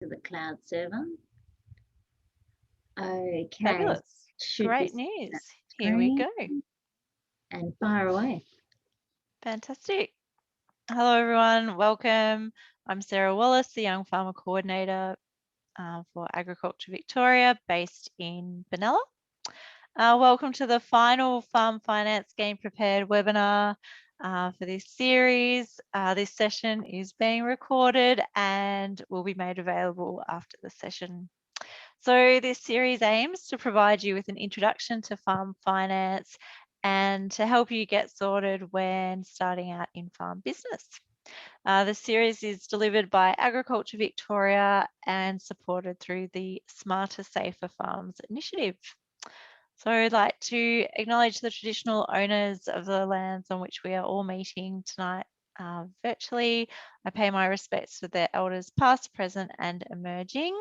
to the cloud server. Okay. Fabulous. Should Great we news. start Here we go. and fire away. Fantastic. Hello, everyone. Welcome. I'm Sarah Wallace, the Young Farmer Coordinator for Agriculture Victoria, based in Benalla. Welcome to the final Farm Finance Game Prepared webinar for this series. This session is being recorded and will be made available after the session. So this series aims to provide you with an introduction to farm finance and to help you get sorted when starting out in farm business. The series is delivered by Agriculture Victoria and supported through the Smarter, Safer Farms initiative. So I'd like to acknowledge the traditional owners of the lands on which we are all meeting tonight virtually. I pay my respects to their elders past, present and emerging,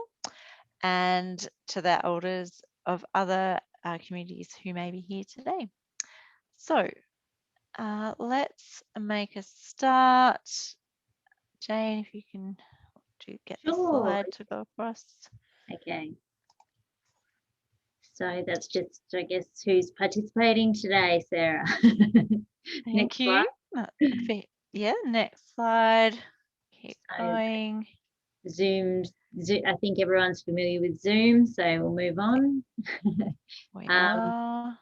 and to the elders of other communities who may be here today. So let's make a start. Jane, if you can get the slide to go across. Okay. So that's just, I guess, who's participating today, Sarah. Thank you. Yeah, next slide. Keep going. Zoom, I think everyone's familiar with Zoom, so we'll move on.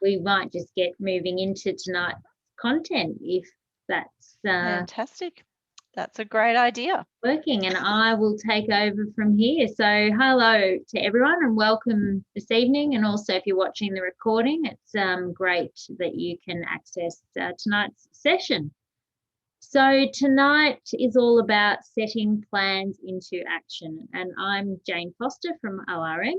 We might just get moving into tonight's content if that's fantastic. That's a great idea. Working, and I will take over from here. So hello to everyone and welcome this evening, and also if you're watching the recording, it's great that you can access tonight's session. So tonight is all about setting plans into action, and I'm Jane Foster from ORM.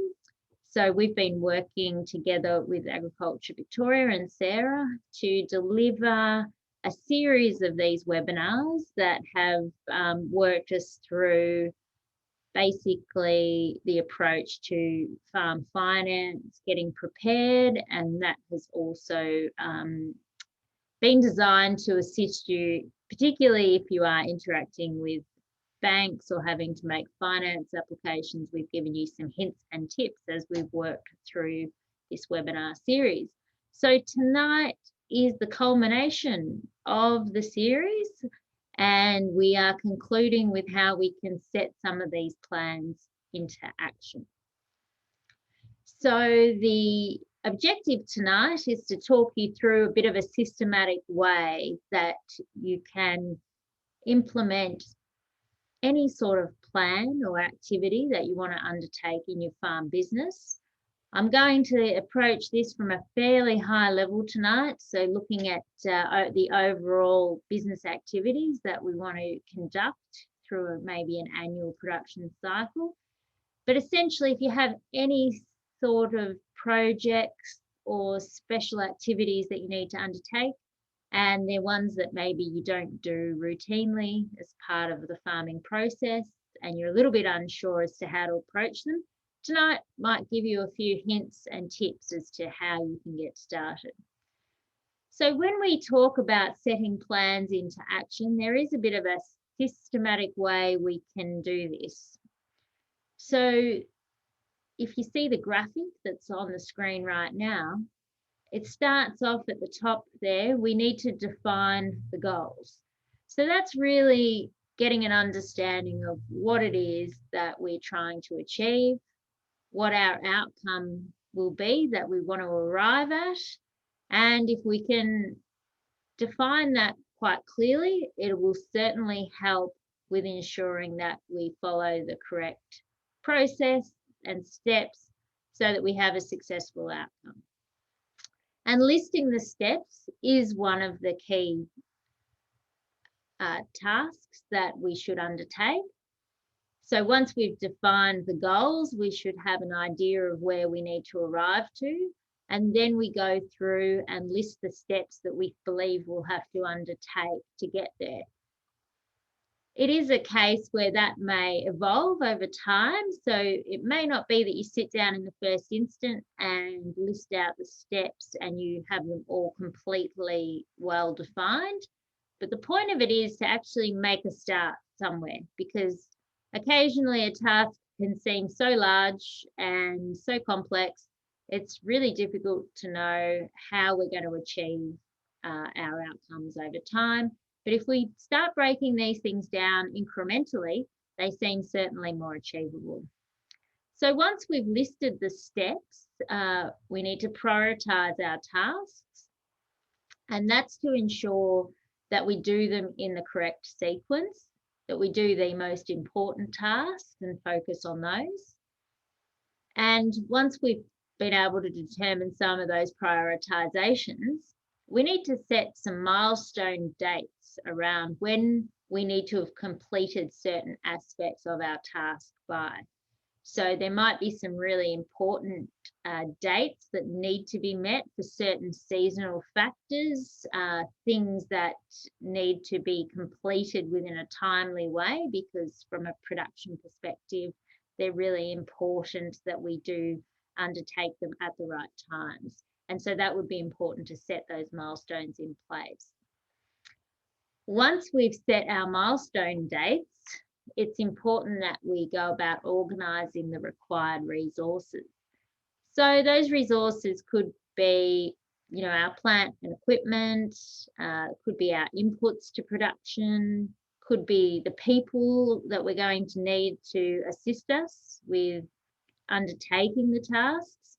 So we've been working together with Agriculture Victoria and Sarah to deliver a series of these webinars that have worked us through basically the approach to farm finance, getting prepared, and that has also been designed to assist you, particularly if you are interacting with banks or having to make finance applications. We've given you some hints and tips as we've worked through this webinar series. So tonight is the culmination of the series, and we are concluding with how we can set some of these plans into action. So the objective tonight is to talk you through a bit of a systematic way that you can implement any sort of plan or activity that you want to undertake in your farm business. I'm going to approach this from a fairly high level tonight, so looking at the overall business activities that we want to conduct through maybe an annual production cycle. But essentially, if you have any sort of projects or special activities that you need to undertake, and they're ones that maybe you don't do routinely as part of the farming process, and you're a little bit unsure as to how to approach them, tonight might give you a few hints and tips as to how you can get started. So when we talk about setting plans into action, there is a bit of a systematic way we can do this. So if you see the graphic that's on the screen right now, it starts off at the top there. We need to define the goals. So that's really getting an understanding of what it is that we're trying to achieve, what our outcome will be that we want to arrive at. And if we can define that quite clearly, it will certainly help with ensuring that we follow the correct process and steps so that we have a successful outcome. And listing the steps is one of the key tasks that we should undertake. So once we've defined the goals, we should have an idea of where we need to arrive to. And then we go through and list the steps that we believe we'll have to undertake to get there. It is a case where that may evolve over time. So it may not be that you sit down in the first instant and list out the steps and you have them all completely well defined. But the point of it is to actually make a start somewhere, because occasionally a task can seem so large and so complex. It's really difficult to know how we're going to achieve our outcomes over time. But if we start breaking these things down incrementally, they seem certainly more achievable. So once we've listed the steps, we need to prioritize our tasks, and that's to ensure that we do them in the correct sequence, that we do the most important tasks and focus on those. And once we've been able to determine some of those prioritizations, we need to set some milestone dates around when we need to have completed certain aspects of our task by. So there might be some really important dates that need to be met for certain seasonal factors, things that need to be completed within a timely way, because from a production perspective, they're really important that we do undertake them at the right times. And so that would be important to set those milestones in place. Once we've set our milestone dates, it's important that we go about organising the required resources. So those resources could be, our plant and equipment, could be our inputs to production, could be the people that we're going to need to assist us with undertaking the tasks.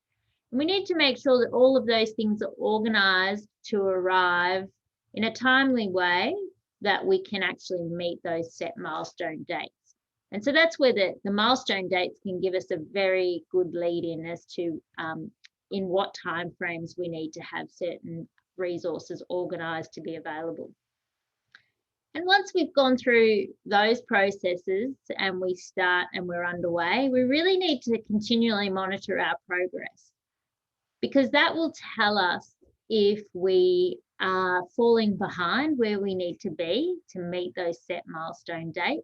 And we need to make sure that all of those things are organised to arrive in a timely way that we can actually meet those set milestone dates. And so that's where the milestone dates can give us a very good lead in as to in what timeframes we need to have certain resources organised to be available. And once we've gone through those processes and we start and we're underway, we really need to continually monitor our progress, because that will tell us if we are falling behind where we need to be to meet those set milestone dates.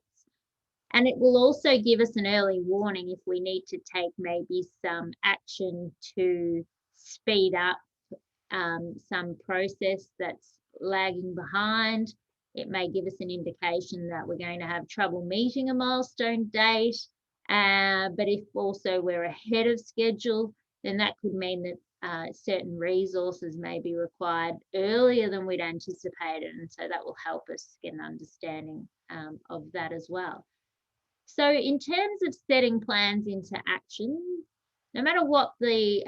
And it will also give us an early warning if we need to take maybe some action to speed up some process that's lagging behind. It may give us an indication that we're going to have trouble meeting a milestone date. But if also we're ahead of schedule, then that could mean that certain resources may be required earlier than we'd anticipated, and so that will help us get an understanding of that as well. So in terms of setting plans into action, no matter what the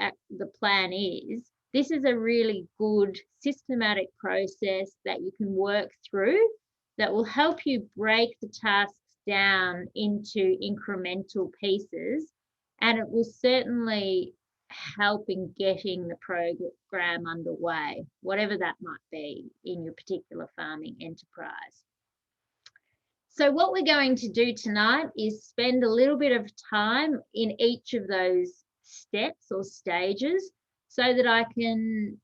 plan is, this is a really good systematic process that you can work through that will help you break the tasks down into incremental pieces, and it will certainly help in getting the program underway, whatever that might be in your particular farming enterprise. So what we're going to do tonight is spend a little bit of time in each of those steps or stages so that I can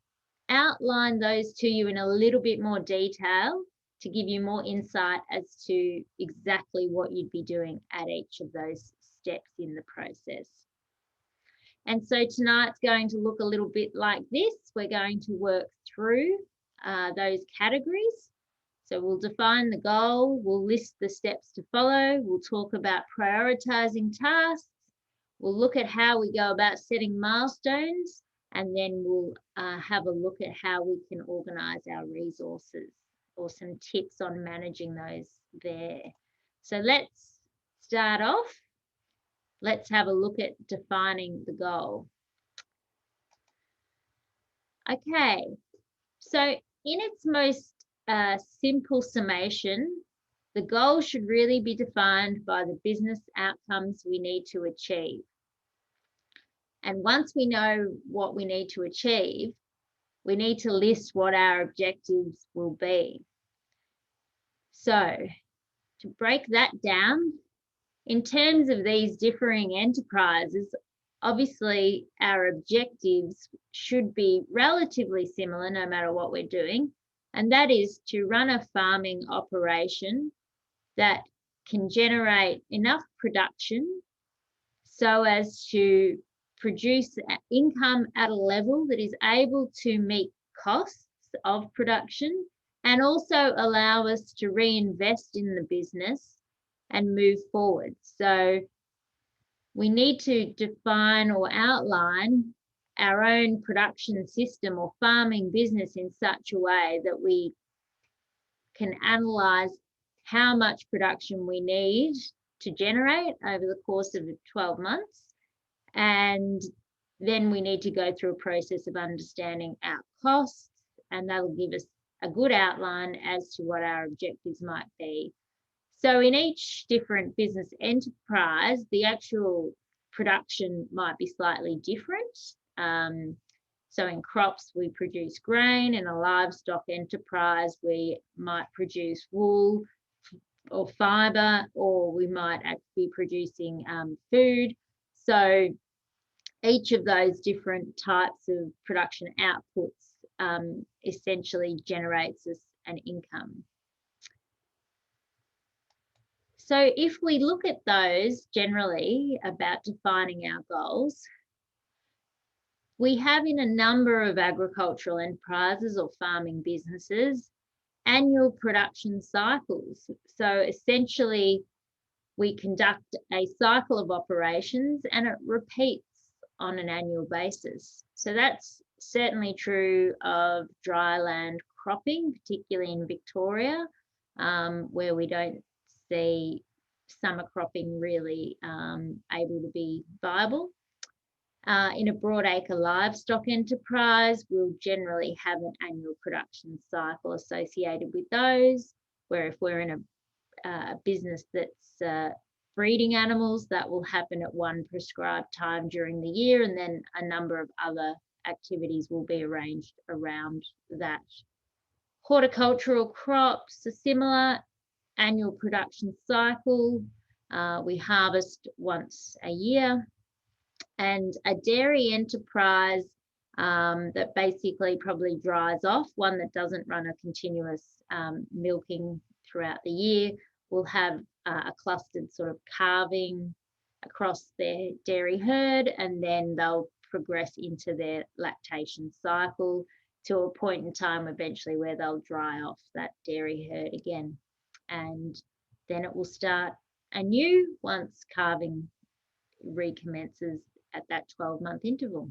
outline those to you in a little bit more detail to give you more insight as to exactly what you'd be doing at each of those steps in the process. And so tonight's going to look a little bit like this. We're going to work through those categories. So we'll define the goal, we'll list the steps to follow, we'll talk about prioritizing tasks, we'll look at how we go about setting milestones, and then we'll have a look at how we can organize our resources or some tips on managing those there. So let's start off. Let's have a look at defining the goal. Okay, so in its most simple summation, the goal should really be defined by the business outcomes we need to achieve. And once we know what we need to achieve, we need to list what our objectives will be. So to break that down, in terms of these differing enterprises, obviously our objectives should be relatively similar no matter what we're doing, and that is to run a farming operation that can generate enough production so as to produce income at a level that is able to meet costs of production and also allow us to reinvest in the business and move forward. So we need to define or outline our own production system or farming business in such a way that we can analyze how much production we need to generate over the course of 12 months. And then we need to go through a process of understanding our costs, and that'll give us a good outline as to what our objectives might be. So in each different business enterprise, the actual production might be slightly different. So in crops, we produce grain. In a livestock enterprise, we might produce wool or fibre, or we might actually be producing food. So each of those different types of production outputs essentially generates us an income. So if we look at those generally about defining our goals, we have in a number of agricultural enterprises or farming businesses annual production cycles. So essentially, we conduct a cycle of operations and it repeats on an annual basis. So that's certainly true of dry land cropping, particularly in Victoria, where we don't see summer cropping really able to be viable. In a broadacre livestock enterprise, we'll generally have an annual production cycle associated with those, where if we're in a business that's breeding animals, that will happen at one prescribed time during the year, and then a number of other activities will be arranged around that. Horticultural crops, a similar annual production cycle. We harvest once a year. And a dairy enterprise that basically probably dries off, one that doesn't run a continuous milking throughout the year, will have a clustered sort of calving across their dairy herd, and then they'll progress into their lactation cycle to a point in time eventually where they'll dry off that dairy herd again. And then it will start anew once calving recommences at that 12-month interval.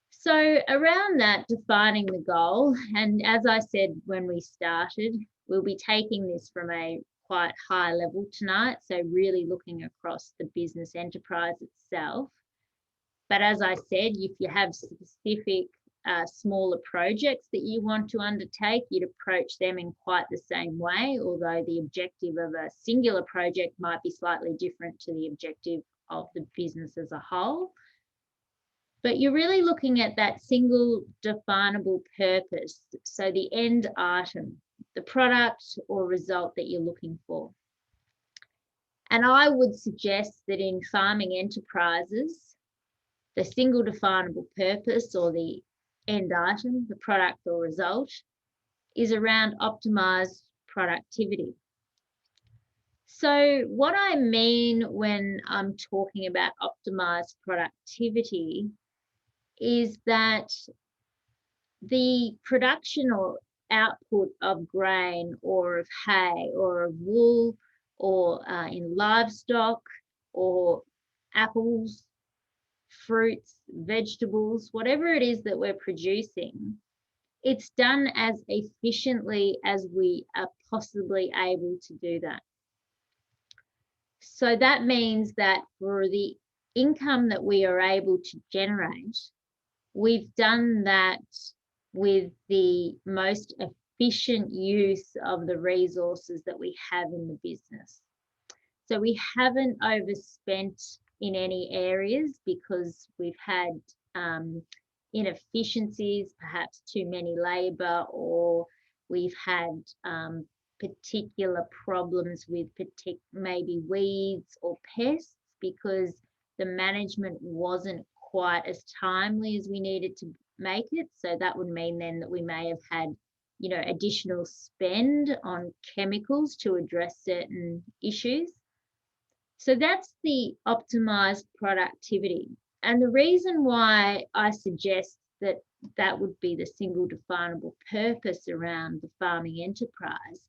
So around that, defining the goal, and as I said when we started, we'll be taking this from a quite high level tonight, so really looking across the business enterprise itself. But as I said, if you have specific smaller projects that you want to undertake, you'd approach them in quite the same way, although the objective of a singular project might be slightly different to the objective of the business as a whole. But you're really looking at that single definable purpose, so the end item, the product or result that you're looking for. And I would suggest that in farming enterprises, the single definable purpose or the end item, the product or result, is around optimized productivity. So what I mean when I'm talking about optimized productivity is that the production or output of grain or of hay or of wool or in livestock or apples, fruits, vegetables, whatever it is that we're producing, it's done as efficiently as we are possibly able to do that. So that means that for the income that we are able to generate, we've done that with the most efficient use of the resources that we have in the business. So we haven't overspent in any areas because we've had inefficiencies, perhaps too many labour, or we've had particular problems with maybe weeds or pests because the management wasn't quite as timely as we needed to make it. So that would mean then that we may have had, you know, additional spend on chemicals to address certain issues. So that's the optimized productivity. And the reason why I suggest that that would be the single definable purpose around the farming enterprise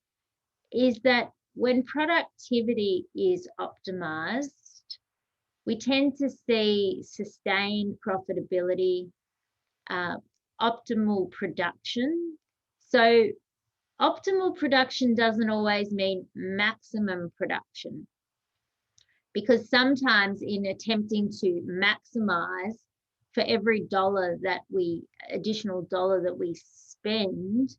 is that when productivity is optimized, we tend to see sustained profitability, optimal production. So optimal production doesn't always mean maximum production, because sometimes in attempting to maximize, for every additional dollar that we spend,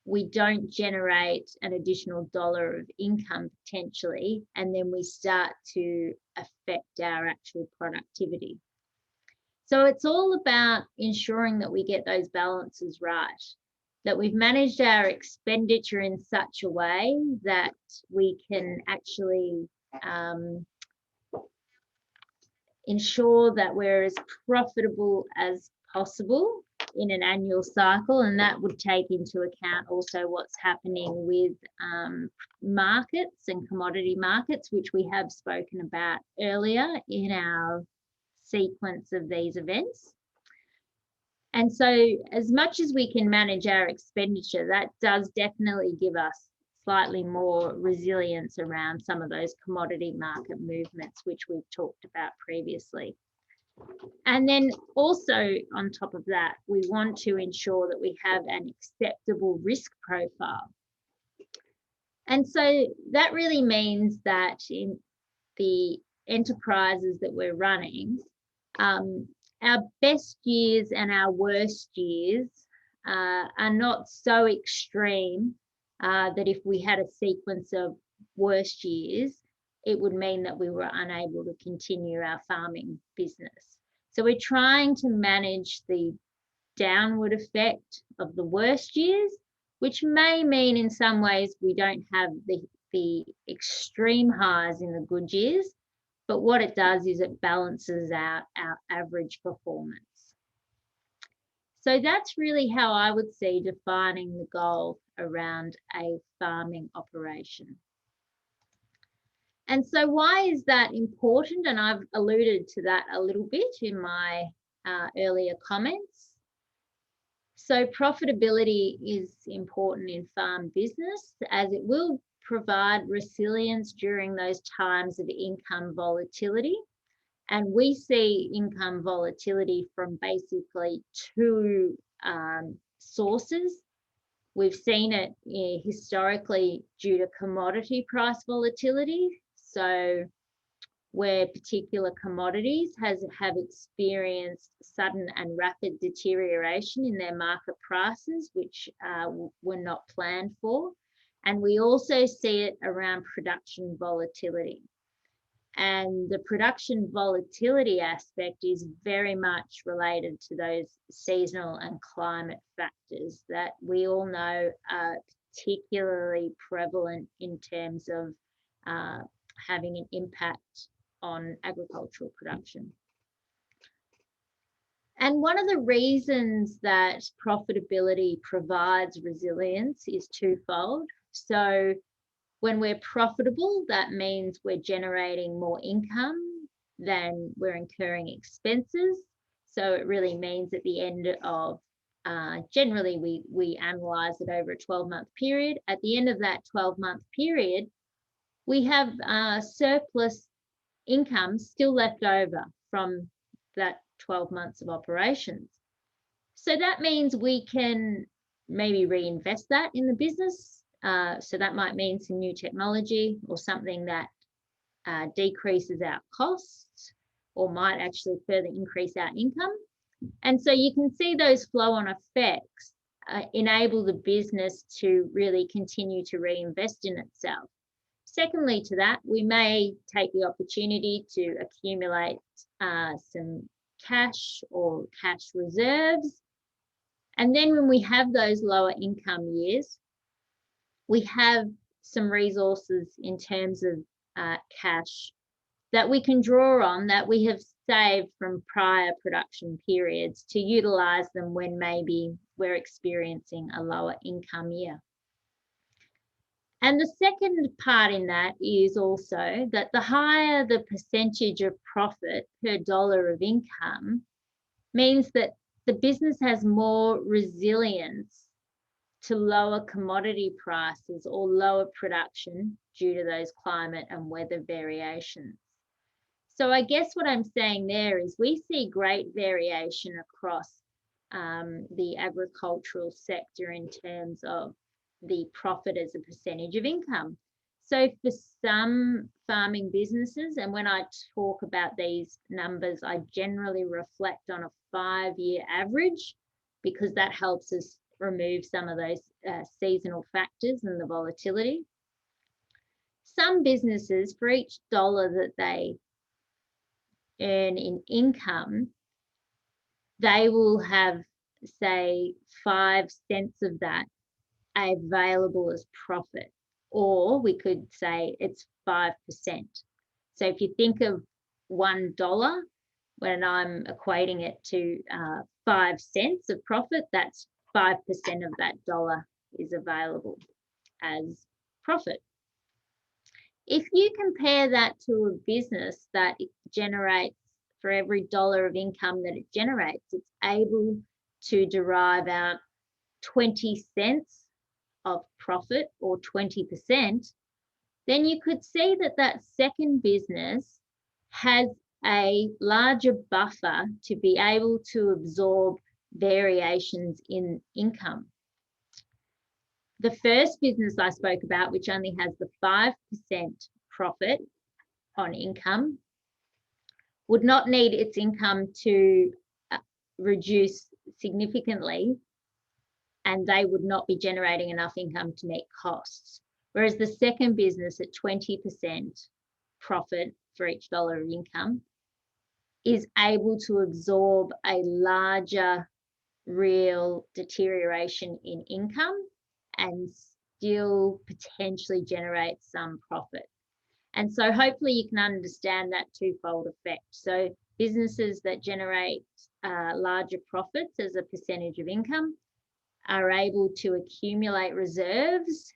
we don't generate an additional dollar of income potentially, and then we start to affect our actual productivity. So it's all about ensuring that we get those balances right, that we've managed our expenditure in such a way that we can actually ensure that we're as profitable as possible in an annual cycle, and that would take into account also what's happening with markets and commodity markets, which we have spoken about earlier in our sequence of these events. And so as much as we can manage our expenditure, that does definitely give us slightly more resilience around some of those commodity market movements, which we've talked about previously. And then also on top of that, we want to ensure that we have an acceptable risk profile. And so that really means that in the enterprises that we're running, our best years and our worst years are not so extreme that if we had a sequence of worst years, it would mean that we were unable to continue our farming business. So we're trying to manage the downward effect of the worst years, which may mean in some ways we don't have the extreme highs in the good years, but what it does is it balances out our average performance. So that's really how I would see defining the goal around a farming operation. And so why is that important? And I've alluded to that a little bit in my earlier comments. So profitability is important in farm business, as it will provide resilience during those times of income volatility. And we see income volatility from basically two sources. We've seen it historically due to commodity price volatility. So where particular commodities have experienced sudden and rapid deterioration in their market prices, which were not planned for. And we also see it around production volatility. And the production volatility aspect is very much related to those seasonal and climate factors that we all know are particularly prevalent in terms of having an impact on agricultural production. And one of the reasons that profitability provides resilience is twofold. So when we're profitable, that means we're generating more income than we're incurring expenses. So it really means at the end of, generally we analyse it over a 12-month period. At the end of that 12-month period, we have surplus income still left over from that 12 months of operations. So that means we can maybe reinvest that in the business. So that might mean some new technology or something that decreases our costs or might actually further increase our income. And so you can see those flow-on effects enable the business to really continue to reinvest in itself. Secondly to that, we may take the opportunity to accumulate some cash or cash reserves. And then when we have those lower income years, we have some resources in terms of cash that we can draw on that we have saved from prior production periods to utilise them when maybe we're experiencing a lower income year. And the second part in that is also that the higher the percentage of profit per dollar of income means that the business has more resilience to lower commodity prices or lower production due to those climate and weather variations. So I guess what I'm saying there is we see great variation across the agricultural sector in terms of the profit as a percentage of income. So for some farming businesses, and when I talk about these numbers, I generally reflect on a 5-year average because that helps us remove some of those seasonal factors and the volatility. Some businesses, for each dollar that they earn in income, they will have, say, 5 cents of that available as profit, or we could say it's 5%. So if you think of $1, when I'm equating it to 5 cents of profit, that's 5% of that dollar is available as profit. If you compare that to a business that it generates, for every dollar of income that it generates, it's able to derive out 20 cents of profit or 20%, then you could see that that second business has a larger buffer to be able to absorb variations in income. The first business I spoke about, which only has the 5% profit on income, would not need its income to reduce significantly, and they would not be generating enough income to meet costs. Whereas the second business at 20% profit for each dollar of income is able to absorb a larger real deterioration in income and still potentially generate some profit. And so hopefully you can understand that twofold effect. So businesses that generate larger profits as a percentage of income are able to accumulate reserves.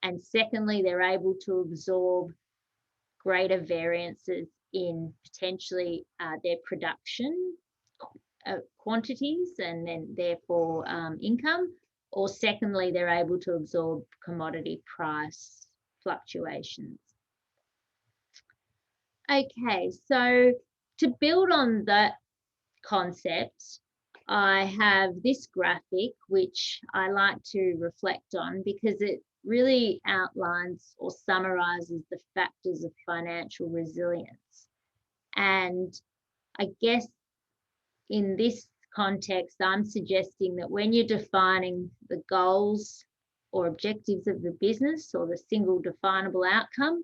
And secondly, they're able to absorb greater variances in potentially their production quantities and then therefore income. Or secondly, they're able to absorb commodity price fluctuations. Okay, so to build on that concept, I have this graphic which I like to reflect on because it really outlines or summarizes the factors of financial resilience. And I guess in this context, I'm suggesting that when you're defining the goals or objectives of the business or the single definable outcome,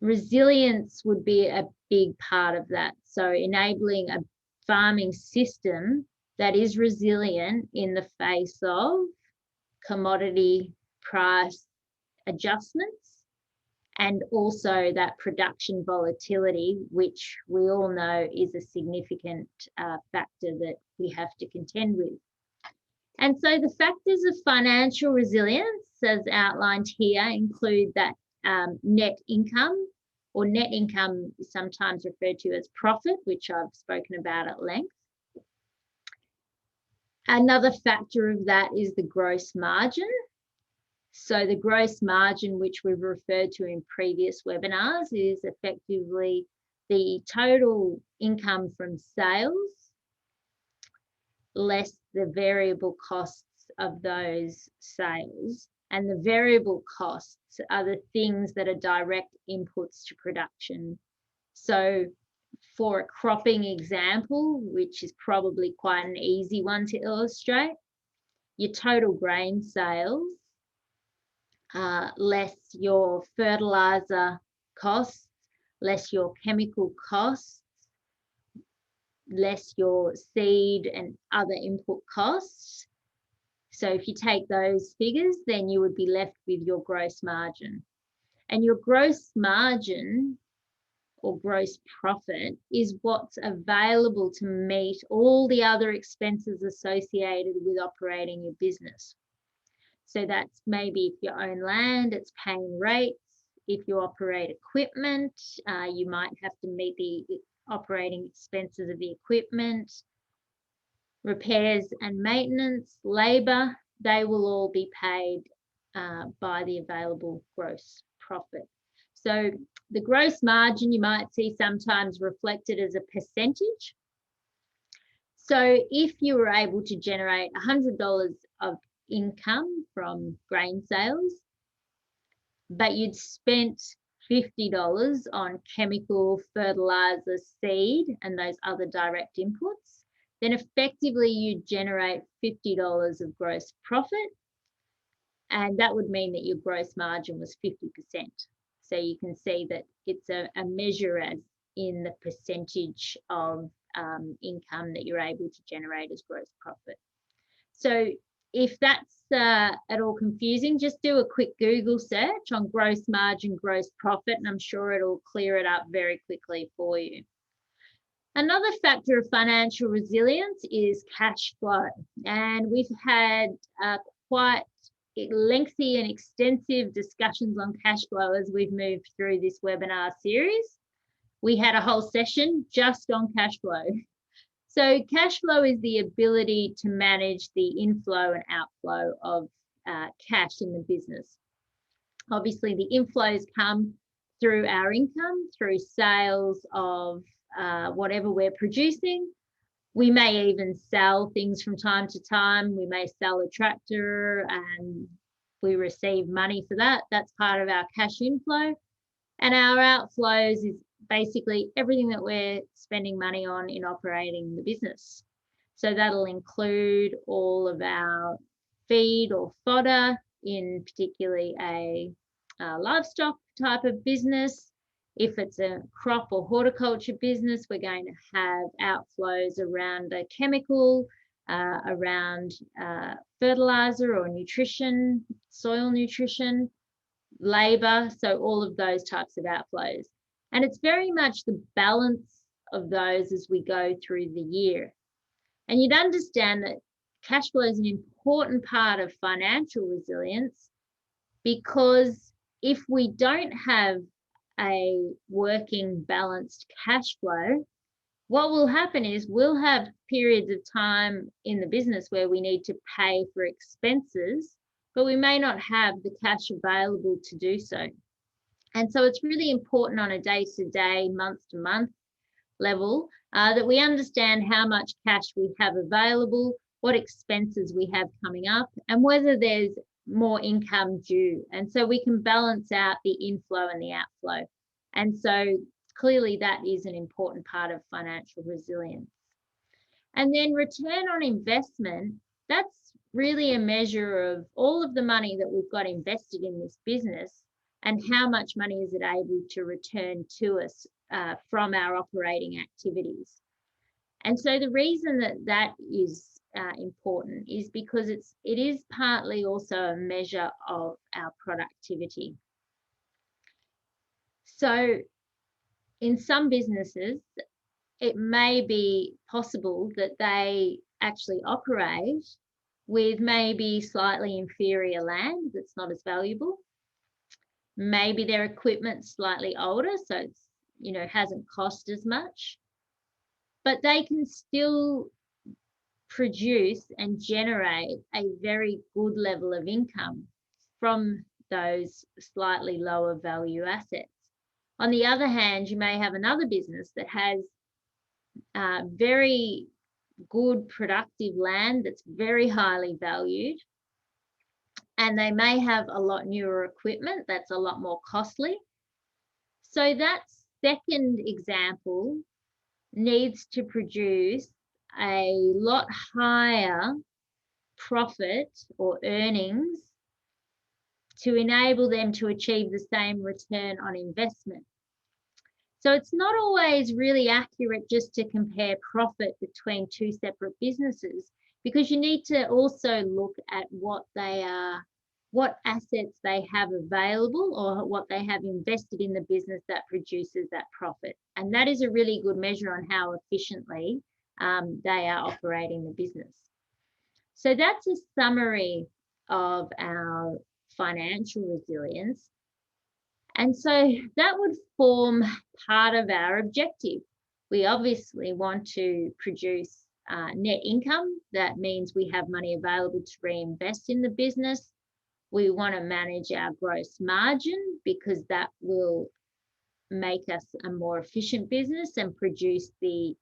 resilience would be a big part of that. So enabling a farming system that is resilient in the face of commodity price adjustments and also that production volatility, which we all know is a significant factor that we have to contend with. And so the factors of financial resilience, as outlined here, include that net income, or net income is sometimes referred to as profit, which I've spoken about at length. Another factor of that is the gross margin. So the gross margin, which we've referred to in previous webinars, is effectively the total income from sales less the variable costs of those sales. And the variable costs are the things that are direct inputs to production. So for a cropping example, which is probably quite an easy one to illustrate, your total grain sales, less your fertilizer costs, less your chemical costs, less your seed and other input costs. So if you take those figures, then you would be left with your gross margin. And your gross margin or gross profit is what's available to meet all the other expenses associated with operating your business. So that's maybe if you own land, it's paying rates. If you operate equipment, you might have to meet the operating expenses of the equipment. Repairs and maintenance, labor, they will all be paid by the available gross profit. So the gross margin you might see sometimes reflected as a percentage. So if you were able to generate $100 of income from grain sales, but you'd spent $50 on chemical, fertilizer, seed, and those other direct inputs, then effectively you generate $50 of gross profit. And that would mean that your gross margin was 50%. So you can see that it's a measure as in the percentage of income that you're able to generate as gross profit. So if that's at all confusing, just do a quick Google search on gross margin, gross profit, and I'm sure it'll clear it up very quickly for you. Another factor of financial resilience is cash flow. And we've had quite lengthy and extensive discussions on cash flow as we've moved through this webinar series. We had a whole session just on cash flow. So cash flow is the ability to manage the inflow and outflow of cash in the business. Obviously, the inflows come through our income, through sales of whatever we're producing. We may even sell things from time to time. We may sell a tractor and we receive money for that. That's part of our cash inflow. And our outflows is basically everything that we're spending money on in operating the business. So that'll include all of our feed or fodder in particularly a livestock type of business. If it's a crop or horticulture business, we're going to have outflows around the chemical, around fertilizer or nutrition, soil nutrition, labor, so all of those types of outflows. And it's very much the balance of those as we go through the year. And you'd understand that cash flow is an important part of financial resilience, because if we don't have a working balanced cash flow, what will happen is we'll have periods of time in the business where we need to pay for expenses, but we may not have the cash available to do so. And so it's really important on a day-to-day, month-to-month level that we understand how much cash we have available, what expenses we have coming up, and whether there's more income due. And so we can balance out the inflow and the outflow. And so clearly that is an important part of financial resilience. And then return on investment, that's really a measure of all of the money that we've got invested in this business and how much money is it able to return to us from our operating activities. And so the reason that that is important is because it is partly also a measure of our productivity. So in some businesses, it may be possible that they actually operate with maybe slightly inferior land that's not as valuable. Maybe their equipment's slightly older, so it's, hasn't cost as much, but they can still produce and generate a very good level of income from those slightly lower value assets. On the other hand, you may have another business that has very good productive land that's very highly valued, and they may have a lot newer equipment that's a lot more costly. So that second example needs to produce a lot higher profit or earnings to enable them to achieve the same return on investment. So it's not always really accurate just to compare profit between two separate businesses, because you need to also look at what assets they have available or what they have invested in the business that produces that profit. And that is a really good measure on how efficiently they are operating the business. So that's a summary of our financial resilience. And so that would form part of our objective. We obviously want to produce net income. That means we have money available to reinvest in the business. We want to manage our gross margin because that will make us a more efficient business and produce the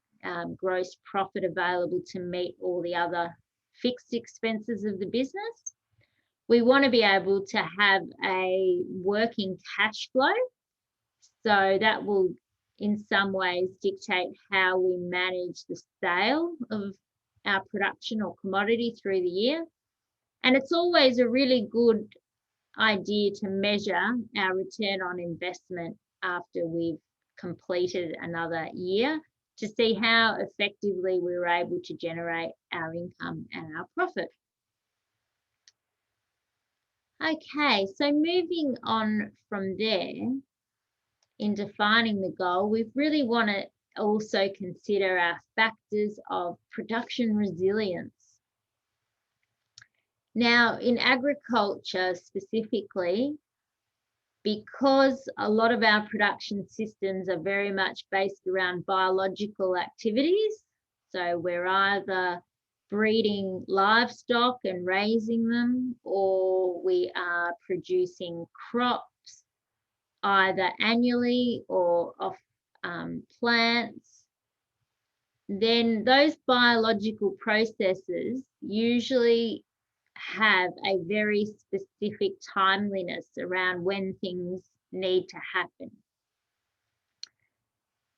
gross profit available to meet all the other fixed expenses of the business. We want to be able to have a working cash flow. So that will in some ways dictate how we manage the sale of our production or commodity through the year. And it's always a really good idea to measure our return on investment after we've completed another year to see how effectively we were able to generate our income and our profit. Okay, so moving on from there, in defining the goal, we really want to also consider our factors of production resilience. Now, in agriculture specifically, because a lot of our production systems are very much based around biological activities, so we're either breeding livestock and raising them, or we are producing crops either annually or off plants, then those biological processes usually have a very specific timeliness around when things need to happen.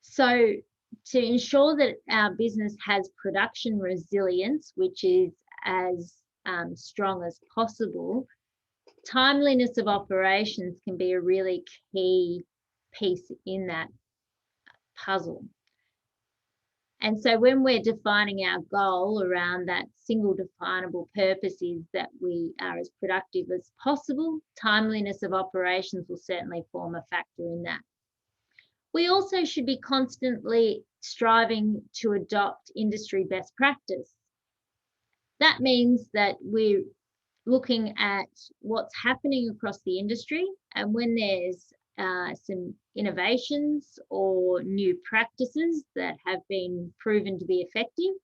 So to ensure that our business has production resilience, which is as strong as possible, timeliness of operations can be a really key piece in that puzzle. And so when we're defining our goal around that single definable purpose is that we are as productive as possible, timeliness of operations will certainly form a factor in that. We also should be constantly striving to adopt industry best practice. That means that we're looking at what's happening across the industry, and when there's some innovations or new practices that have been proven to be effective,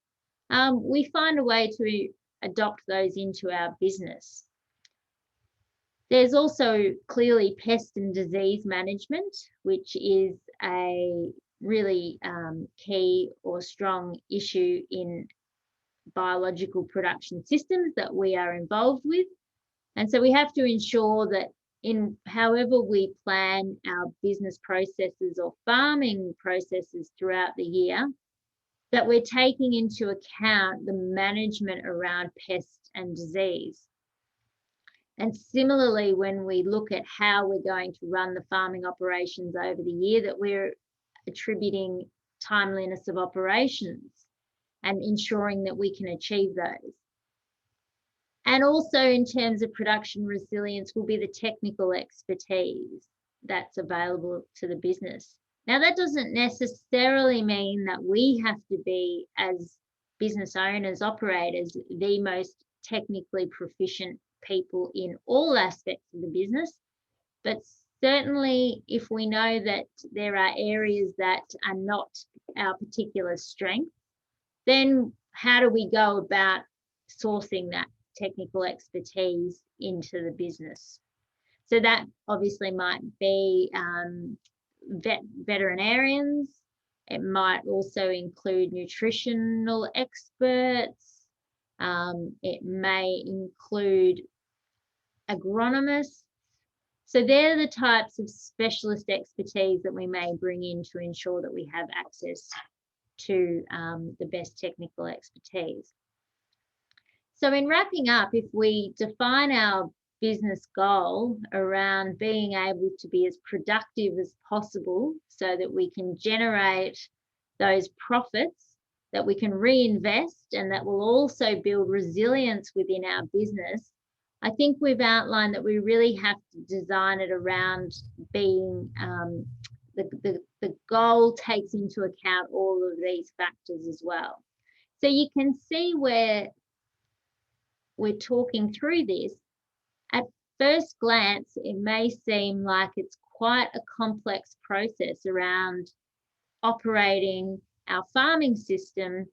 we find a way to adopt those into our business. There's also clearly pest and disease management, which is a really key or strong issue in biological production systems that we are involved with. And so we have to ensure that in however we plan our business processes or farming processes throughout the year, that we're taking into account the management around pest and disease. And similarly, when we look at how we're going to run the farming operations over the year, that we're attributing timeliness of operations and ensuring that we can achieve those. And also in terms of production resilience will be the technical expertise that's available to the business. Now, that doesn't necessarily mean that we have to be, as business owners, operators, the most technically proficient people in all aspects of the business, but certainly if we know that there are areas that are not our particular strength, then how do we go about sourcing that technical expertise into the business? So that obviously might be veterinarians. It might also include nutritional experts. It may include agronomists. So they're the types of specialist expertise that we may bring in to ensure that we have access to the best technical expertise. So in wrapping up, if we define our business goal around being able to be as productive as possible so that we can generate those profits that we can reinvest and that will also build resilience within our business, I think we've outlined that we really have to design it around being the goal takes into account all of these factors as well. So you can see where we're talking through this. At first glance, it may seem like it's quite a complex process around operating our farming system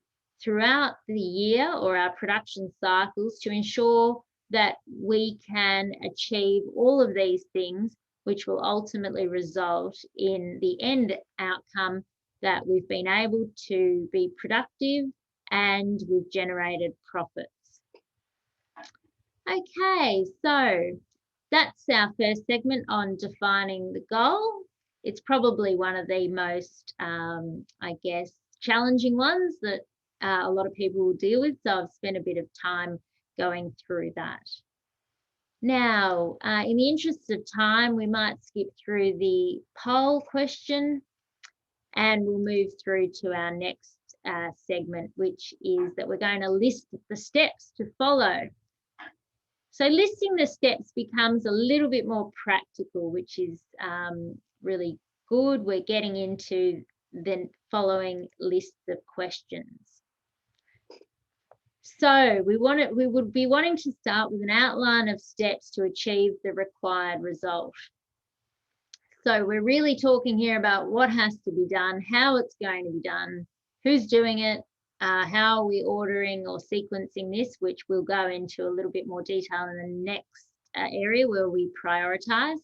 throughout the year or our production cycles to ensure that we can achieve all of these things, which will ultimately result in the end outcome that we've been able to be productive and we've generated profits. Okay, so that's our first segment on defining the goal. It's probably one of the most, I guess, challenging ones that a lot of people will deal with. So I've spent a bit of time going through that. Now, in the interest of time, we might skip through the poll question and we'll move through to our next segment, which is that we're going to list the steps to follow. So listing the steps becomes a little bit more practical, which is really good. We're getting into the following list of questions. So we would be wanting to start with an outline of steps to achieve the required result. So we're really talking here about what has to be done, how it's going to be done, who's doing it, how are we ordering or sequencing this, which we'll go into a little bit more detail in the next area where we prioritize.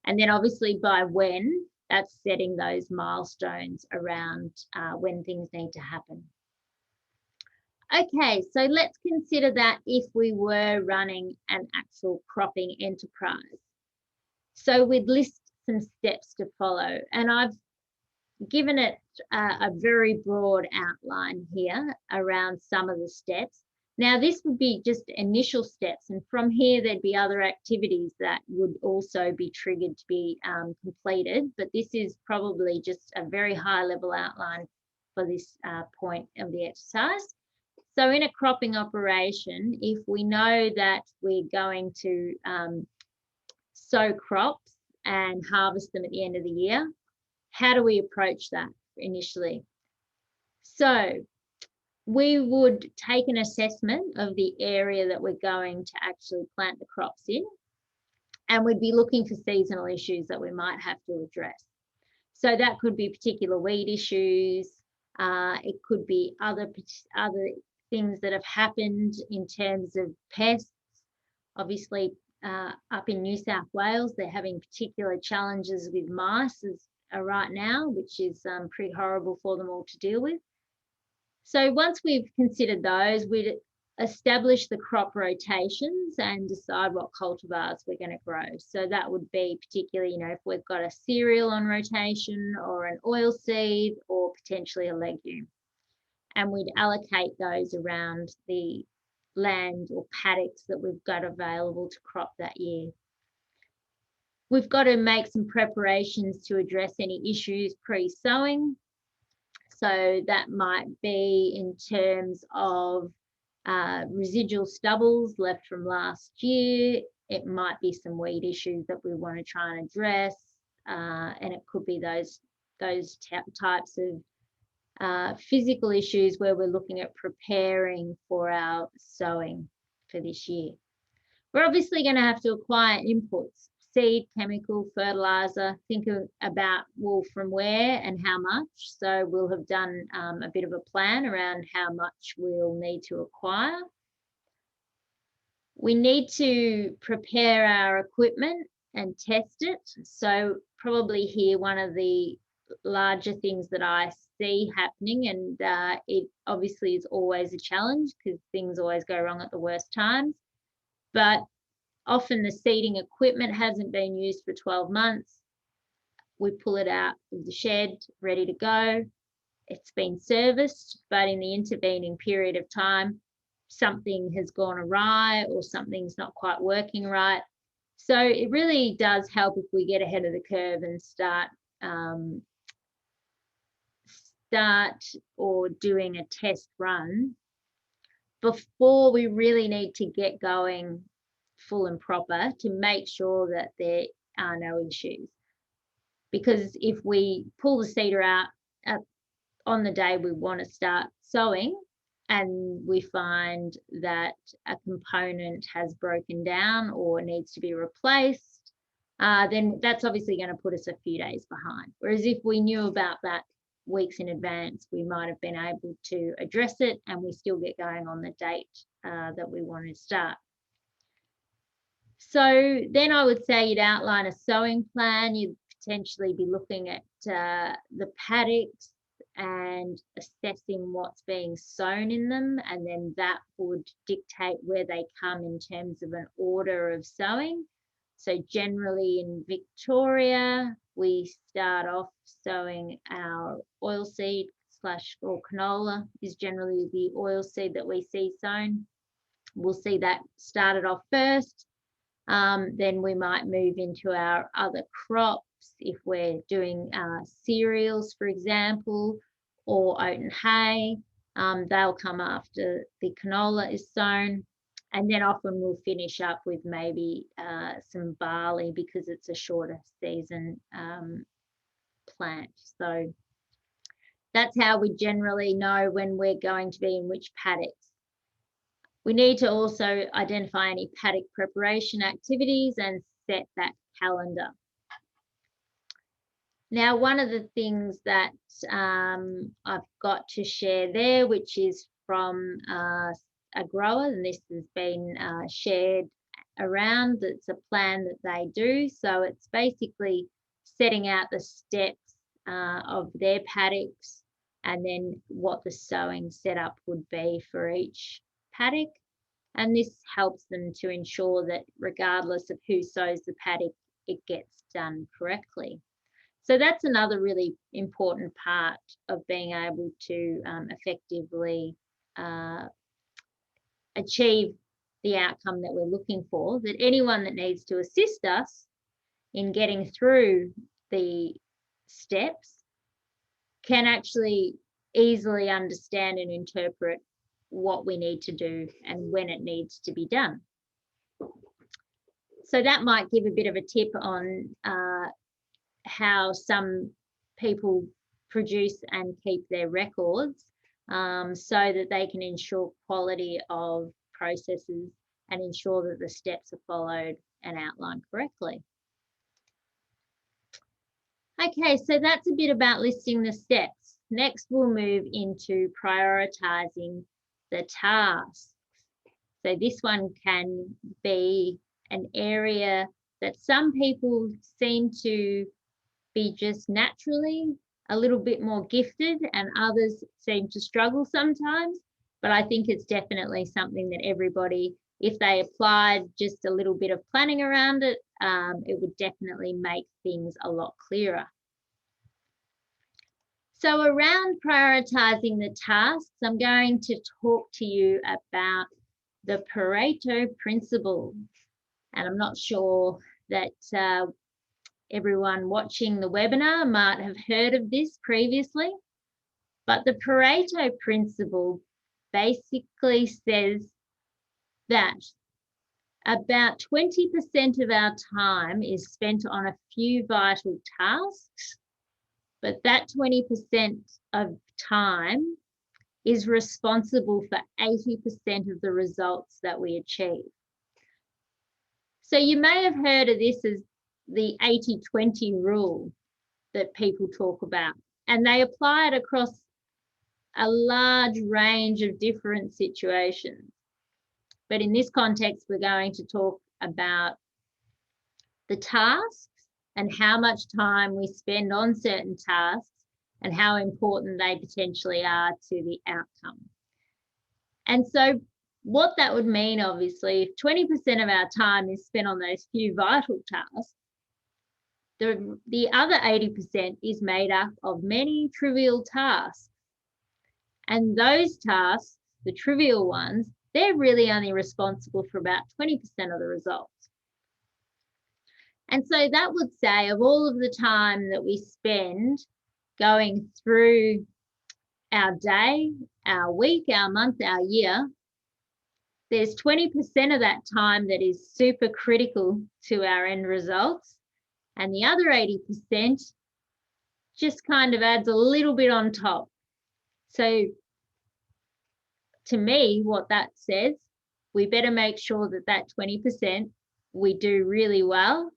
And then obviously by when, that's setting those milestones around when things need to happen. Okay, so let's consider that if we were running an actual cropping enterprise. So we'd list some steps to follow, and I've given it a very broad outline here around some of the steps. Now, this would be just initial steps, and from here there'd be other activities that would also be triggered to be completed, but this is probably just a very high level outline for this point of the exercise. So in a cropping operation, if we know that we're going to sow crops and harvest them at the end of the year, how do we approach that initially? So we would take an assessment of the area that we're going to actually plant the crops in, and we'd be looking for seasonal issues that we might have to address. So that could be particular weed issues. It could be other things that have happened in terms of pests. Obviously, up in New South Wales, they're having particular challenges with mice right now, which is pretty horrible for them all to deal with. So once we've considered those, we'd establish the crop rotations and decide what cultivars we're going to grow. So that would be particularly, if we've got a cereal on rotation or an oilseed or potentially a legume. And we'd allocate those around the land or paddocks that we've got available to crop that year. We've got to make some preparations to address any issues pre-sowing. So that might be in terms of residual stubbles left from last year. It might be some weed issues that we want to try and address. And it could be those types of physical issues where we're looking at preparing for our sowing for this year. We're obviously going to have to acquire inputs, seed, chemical, fertilizer, think about, well, from where and how much. So we'll have done a bit of a plan around how much we'll need to acquire. We need to prepare our equipment and test it. So probably here, one of the larger things that I see happening, and it obviously is always a challenge because things always go wrong at the worst times, but often the seeding equipment hasn't been used for 12 months. We pull it out of the shed, ready to go. It's been serviced, but in the intervening period of time, something has gone awry or something's not quite working right. So it really does help if we get ahead of the curve and start or doing a test run before we really need to get going full and proper to make sure that there are no issues. Because if we pull the seeder out on the day we want to start sowing and we find that a component has broken down or needs to be replaced, then that's obviously going to put us a few days behind. Whereas if we knew about that weeks in advance, we might have been able to address it and we still get going on the date that we want to start. So then I would say you'd outline a sowing plan. You'd potentially be looking at the paddocks and assessing what's being sown in them, and then that would dictate where they come in terms of an order of sowing. So generally in Victoria, we start off sowing our oilseed or canola is generally the oilseed that we see sown. We'll see that started off first. Then we might move into our other crops if we're doing cereals, for example, or oat and hay. They'll come after the canola is sown. And then often we'll finish up with maybe some barley because it's a shorter season plant. So that's how we generally know when we're going to be in which paddocks. We need to also identify any paddock preparation activities and set that calendar. Now, one of the things that I've got to share there, which is from a grower, and this has been shared around, it's a plan that they do. So it's basically setting out the steps of their paddocks and then what the sowing setup would be for each paddock. And this helps them to ensure that regardless of who sows the paddock, it gets done correctly. So that's another really important part of being able to effectively achieve the outcome that we're looking for, that anyone that needs to assist us in getting through the steps can actually easily understand and interpret what we need to do and when it needs to be done. So that might give a bit of a tip on how some people produce and keep their records so that they can ensure quality of processes and ensure that the steps are followed and outlined correctly. Okay, so that's a bit about listing the steps. Next, we'll move into prioritizing the tasks. So this one can be an area that some people seem to be just naturally a little bit more gifted and others seem to struggle sometimes. But I think it's definitely something that everybody, if they applied just a little bit of planning around it, it would definitely make things a lot clearer. So around prioritizing the tasks, I'm going to talk to you about the Pareto Principle. And I'm not sure that everyone watching the webinar might have heard of this previously, but the Pareto Principle basically says that about 20% of our time is spent on a few vital tasks, but that 20% of time is responsible for 80% of the results that we achieve. So you may have heard of this as the 80-20 rule that people talk about, and they apply it across a large range of different situations. But in this context, we're going to talk about the tasks and how much time we spend on certain tasks and how important they potentially are to the outcome. And so what that would mean, obviously, if 20% of our time is spent on those few vital tasks, the other 80% is made up of many trivial tasks. And those tasks, the trivial ones, they're really only responsible for about 20% of the results. And so that would say of all of the time that we spend going through our day, our week, our month, our year, there's 20% of that time that is super critical to our end results. And the other 80% just kind of adds a little bit on top. So to me, what that says, we better make sure that that 20% we do really well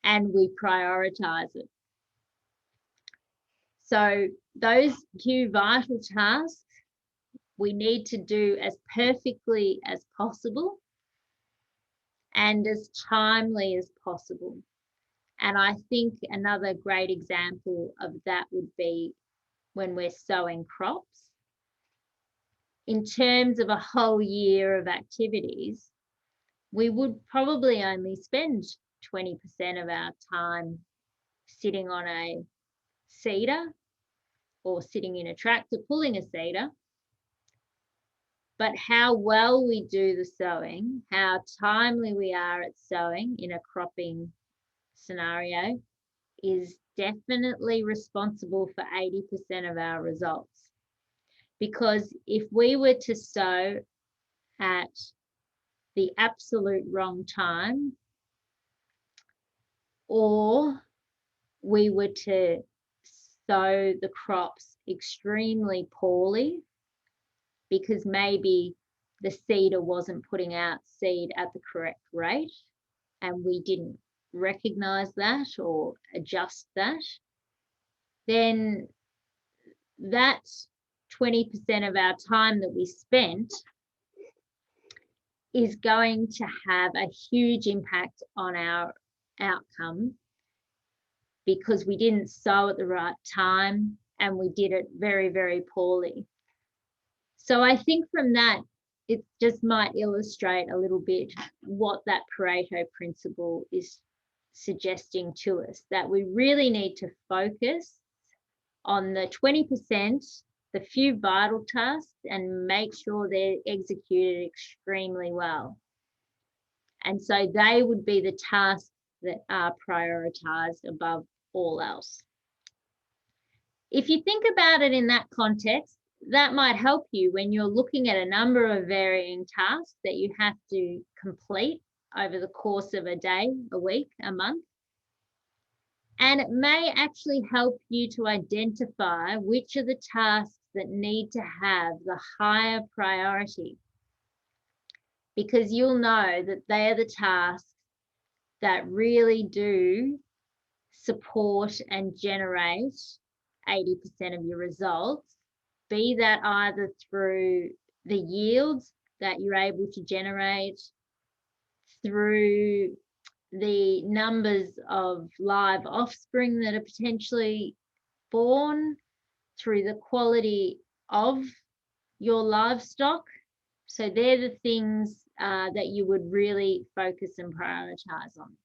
and we prioritize it. So those few vital tasks we need to do as perfectly as possible. and as timely as possible. And I think another great example of that would be when we're sowing crops. In terms of a whole year of activities, we would probably only spend 20% of our time sitting on a seeder or sitting in a tractor pulling a seeder. But how well we do the sowing, how timely we are at sowing in a cropping scenario is definitely responsible for 80% of our results. Because if we were to sow at the absolute wrong time, or we were to sow the crops extremely poorly because maybe the seeder wasn't putting out seed at the correct rate and we didn't recognize that or adjust that, then that 20% of our time that we spent is going to have a huge impact on our outcome because we didn't sow at the right time and we did it very, very poorly. So I think from that, it just might illustrate a little bit what that Pareto principle is suggesting to us, that we really need to focus on the 20%, the few vital tasks, and make sure they're executed extremely well. And so they would be the tasks that are prioritized above all else. If you think about it in that context, that might help you when you're looking at a number of varying tasks that you have to complete over the course of a day, a week, a month. And it may actually help you to identify which are the tasks that need to have the higher priority, because you'll know that they are the tasks that really do support and generate 80% of your results, be that either through the yields that you're able to generate, through the numbers of live offspring that are potentially born, through the quality of your livestock. So they're the things that you would really focus and prioritize on.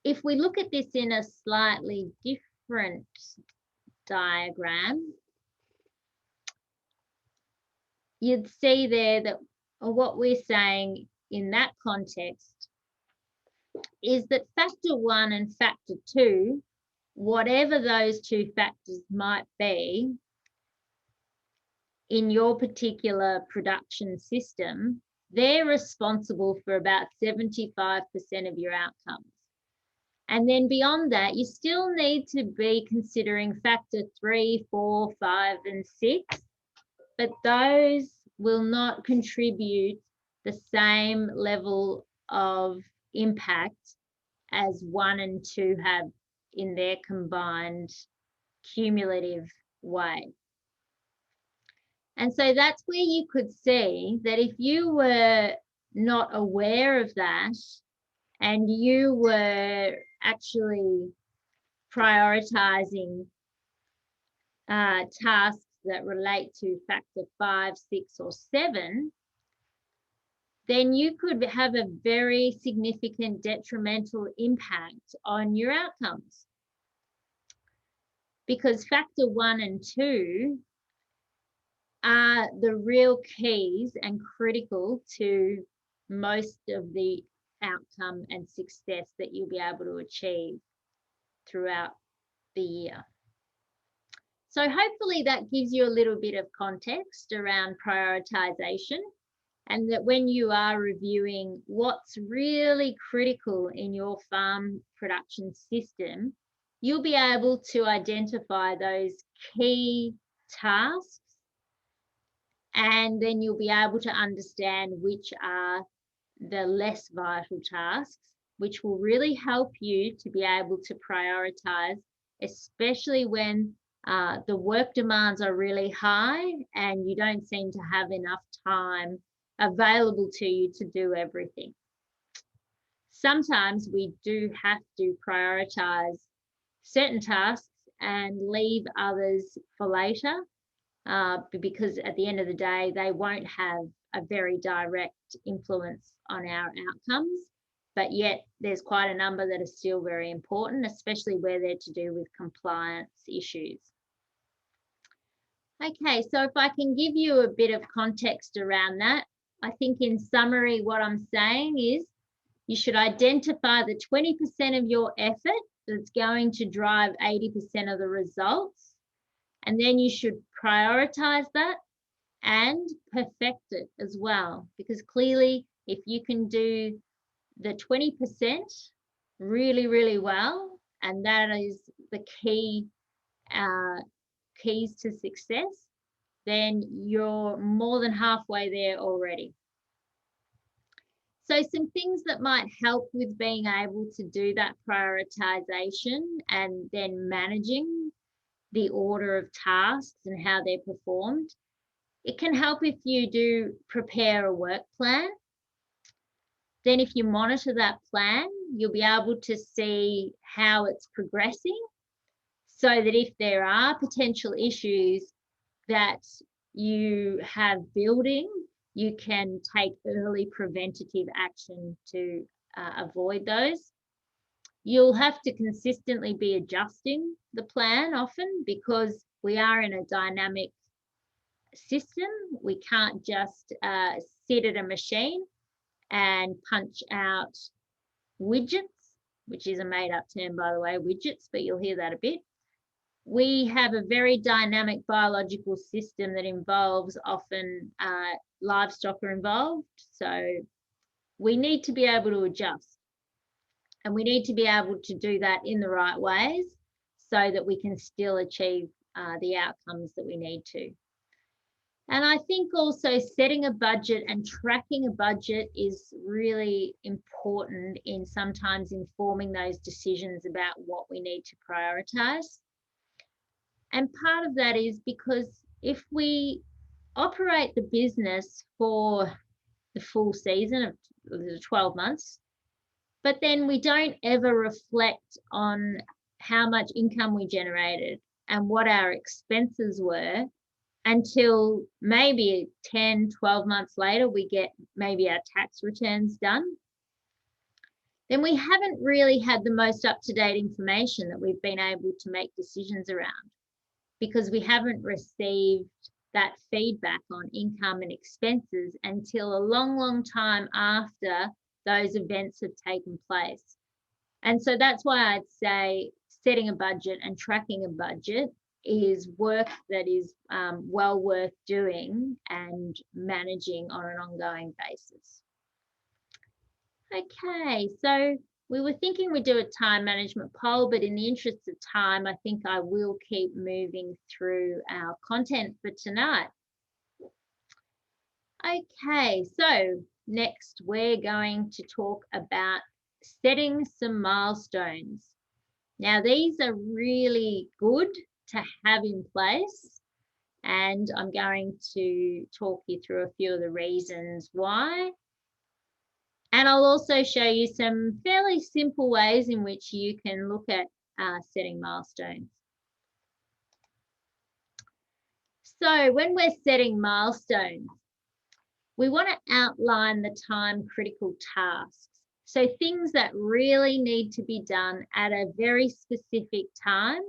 If we look at this in a slightly different diagram, you'd see there that what we're saying in that context is that factor 1 and factor 2, whatever those two factors might be in your particular production system, they're responsible for about 75% of your outcomes. And then beyond that, you still need to be considering factor 3, 4, 5, and 6, but those will not contribute the same level of impact as 1 and 2 have in their combined cumulative way. And so that's where you could see that if you were not aware of that and you were actually prioritizing tasks that relate to factor 5, 6, or 7, then you could have a very significant detrimental impact on your outcomes. Because factor 1 and 2 are the real keys and critical to most of the outcome and success that you'll be able to achieve throughout the year. So hopefully that gives you a little bit of context around prioritization, and that when you are reviewing what's really critical in your farm production system, you'll be able to identify those key tasks, and then you'll be able to understand which are the less vital tasks, which will really help you to be able to prioritize, especially when the work demands are really high and you don't seem to have enough time available to you to do everything. Sometimes we do have to prioritize certain tasks and leave others for later, because at the end of the day, they won't have a very direct influence on our outcomes. But yet there's quite a number that are still very important, especially where they're to do with compliance issues. Okay, so if I can give you a bit of context around that, I think in summary, what I'm saying is you should identify the 20% of your effort that's going to drive 80% of the results. And then you should prioritize that and perfect it as well. Because clearly, if you can do the 20% really, really well, and that is the keys to success, then you're more than halfway there already. So some things that might help with being able to do that prioritization and then managing the order of tasks and how they're performed. It can help if you do prepare a work plan. Then if you monitor that plan, you'll be able to see how it's progressing, so that if there are potential issues that you have building, you can take early preventative action to avoid those. You'll have to consistently be adjusting the plan often, because we are in a dynamic system. We can't just sit at a machine and punch out widgets, which is a made-up term, by the way, widgets, but you'll hear that a bit. We have a very dynamic biological system that involves often livestock are involved. So we need to be able to adjust, and we need to be able to do that in the right ways so that we can still achieve the outcomes that we need to. And I think also setting a budget and tracking a budget is really important in sometimes informing those decisions about what we need to prioritize. And part of that is because if we operate the business for the full season of the 12 months, but then we don't ever reflect on how much income we generated and what our expenses were until maybe 10, 12 months later, we get maybe our tax returns done, then we haven't really had the most up-to-date information that we've been able to make decisions around, because we haven't received that feedback on income and expenses until a long, long time after those events have taken place. And so that's why I'd say setting a budget and tracking a budget is work that is well worth doing and managing on an ongoing basis. Okay, so we were thinking we'd do a time management poll, but in the interest of time, I think I will keep moving through our content for tonight. Okay, so next we're going to talk about setting some milestones. Now, these are really good to have in place, and I'm going to talk you through a few of the reasons why. And I'll also show you some fairly simple ways in which you can look at setting milestones. So when we're setting milestones, we want to outline the time critical tasks. So things that really need to be done at a very specific time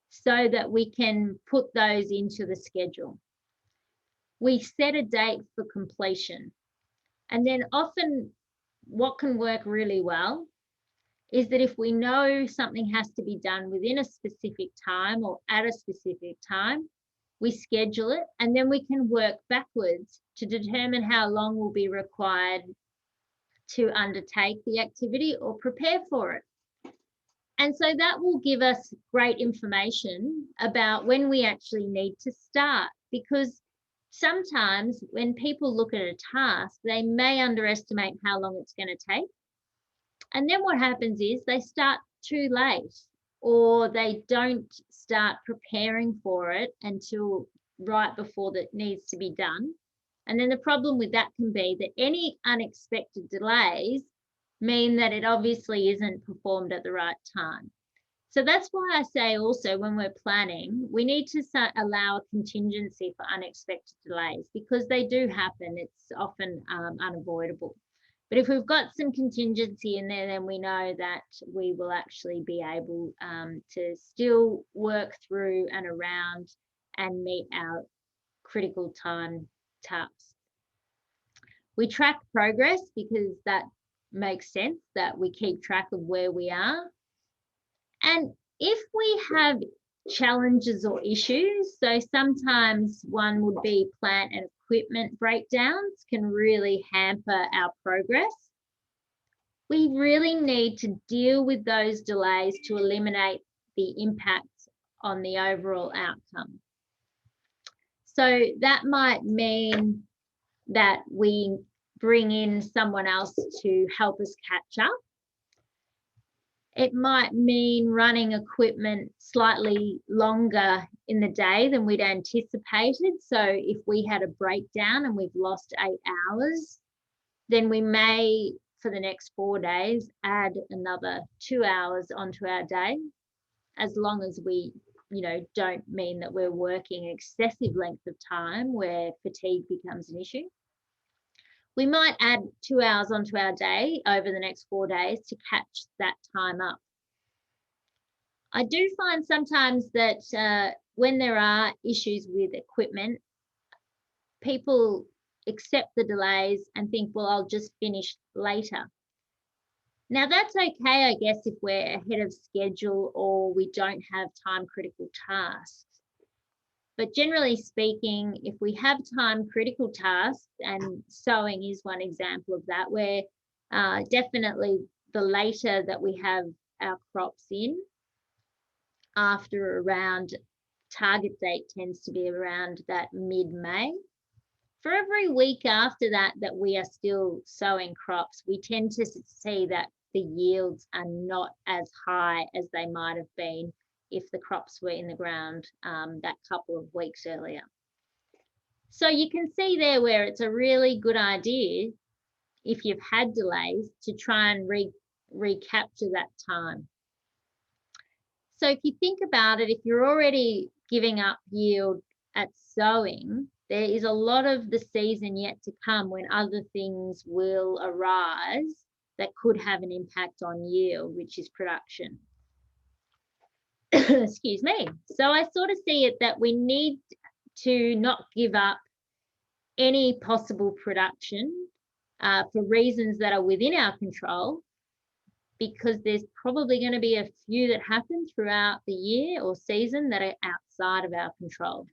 so that we can put those into the schedule. We set a date for completion. And then often what can work really well is that if we know something has to be done within a specific time or at a specific time, we schedule it, and then we can work backwards to determine how long will be required to undertake the activity or prepare for it. And so that will give us great information about when we actually need to start, because sometimes when people look at a task, they may underestimate how long it's going to take. And then what happens is they start too late, or they don't start preparing for it until right before that needs to be done. And then the problem with that can be that any unexpected delays mean that it obviously isn't performed at the right time. So that's why I say also when we're planning, we need to allow a contingency for unexpected delays because they do happen. It's often unavoidable. But if we've got some contingency in there, then we know that we will actually be able to still work through and around and meet our critical time tasks. We track progress because that makes sense that we keep track of where we are. And if we have challenges or issues, so sometimes one would be plant and equipment breakdowns can really hamper our progress. We really need to deal with those delays to eliminate the impact on the overall outcome. So that might mean that we bring in someone else to help us catch up. It might mean running equipment slightly longer in the day than we'd anticipated. So if we had a breakdown and we've lost 8 hours, then we may, for the next 4 days, add another 2 hours onto our day, as long as we, don't mean that we're working excessive length of time where fatigue becomes an issue. We might add 2 hours onto our day over the next 4 days to catch that time up. I do find sometimes that when there are issues with equipment, people accept the delays and think, well, I'll just finish later. Now, that's okay, I guess, if we're ahead of schedule or we don't have time critical tasks. But generally speaking, if we have time critical tasks, and sowing is one example of that, where definitely the later that we have our crops in, after around target date tends to be around that mid-May. For every week after that we are still sowing crops, we tend to see that the yields are not as high as they might have been if the crops were in the ground that couple of weeks earlier. So you can see there where it's a really good idea, if you've had delays, to try and recapture that time. So if you think about it, if you're already giving up yield at sowing, there is a lot of the season yet to come when other things will arise that could have an impact on yield, which is production. Excuse me. So I sort of see it that we need to not give up any possible production for reasons that are within our control, because there's probably going to be a few that happen throughout the year or season that are outside of our control.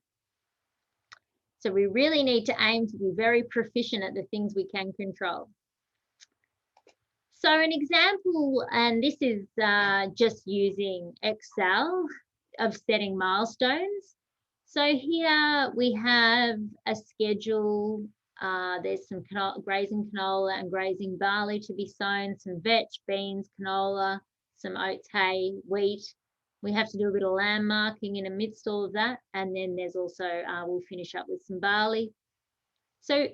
So we really need to aim to be very proficient at the things we can control. So an example, and this is just using Excel, of setting milestones. So here we have a schedule. There's some grazing canola and grazing barley to be sown, some vetch, beans, canola, some oats, hay, wheat. We have to do a bit of landmarking in amidst all of that. And then there's also, we'll finish up with some barley. So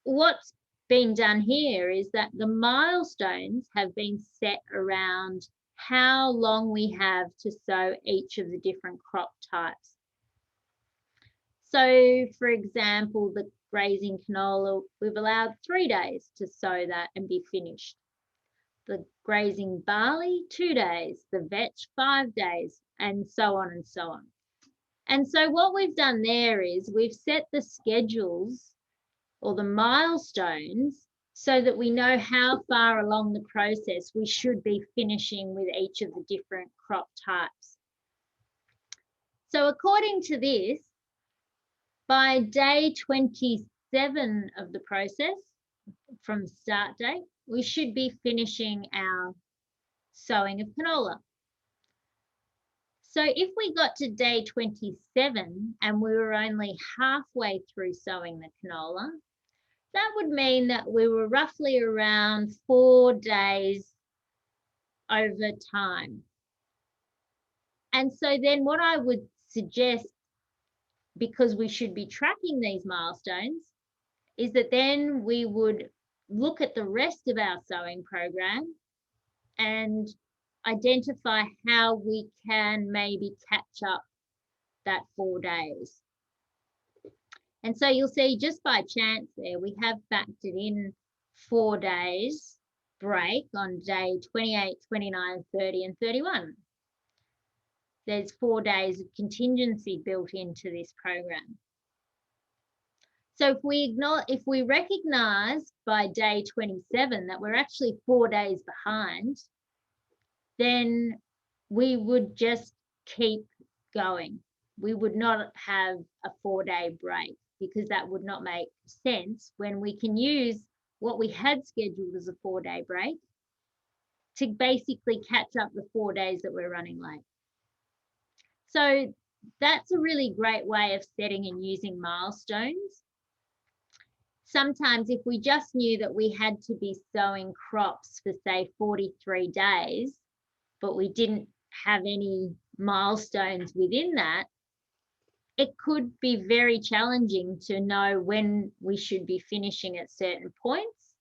what's been done here is that the milestones have been set around how long we have to sow each of the different crop types. So, for example, the grazing canola, we've allowed 3 days to sow that and be finished. The grazing barley, 2 days. The vetch, 5 days, and so on and so on. And so what we've done there is we've set the schedules or the milestones so that we know how far along the process we should be finishing with each of the different crop types. So according to this, by day 27 of the process, from start date, we should be finishing our sowing of canola. So if we got to day 27 and we were only halfway through sowing the canola, that would mean that we were roughly around 4 days over time. And so then what I would suggest, because we should be tracking these milestones, is that then we would look at the rest of our sowing program and identify how we can maybe catch up that 4 days. And so you'll see just by chance there, we have factored in 4 days break on day 28, 29, 30, and 31. There's 4 days of contingency built into this program. So if we recognize by day 27 that we're actually 4 days behind, then we would just keep going. We would not have a 4-day break because that would not make sense when we can use what we had scheduled as a 4-day break to basically catch up the 4 days that we're running late. So that's a really great way of setting and using milestones. Sometimes if we just knew that we had to be sowing crops for say 43 days, but we didn't have any milestones within that, it could be very challenging to know when we should be finishing at certain points.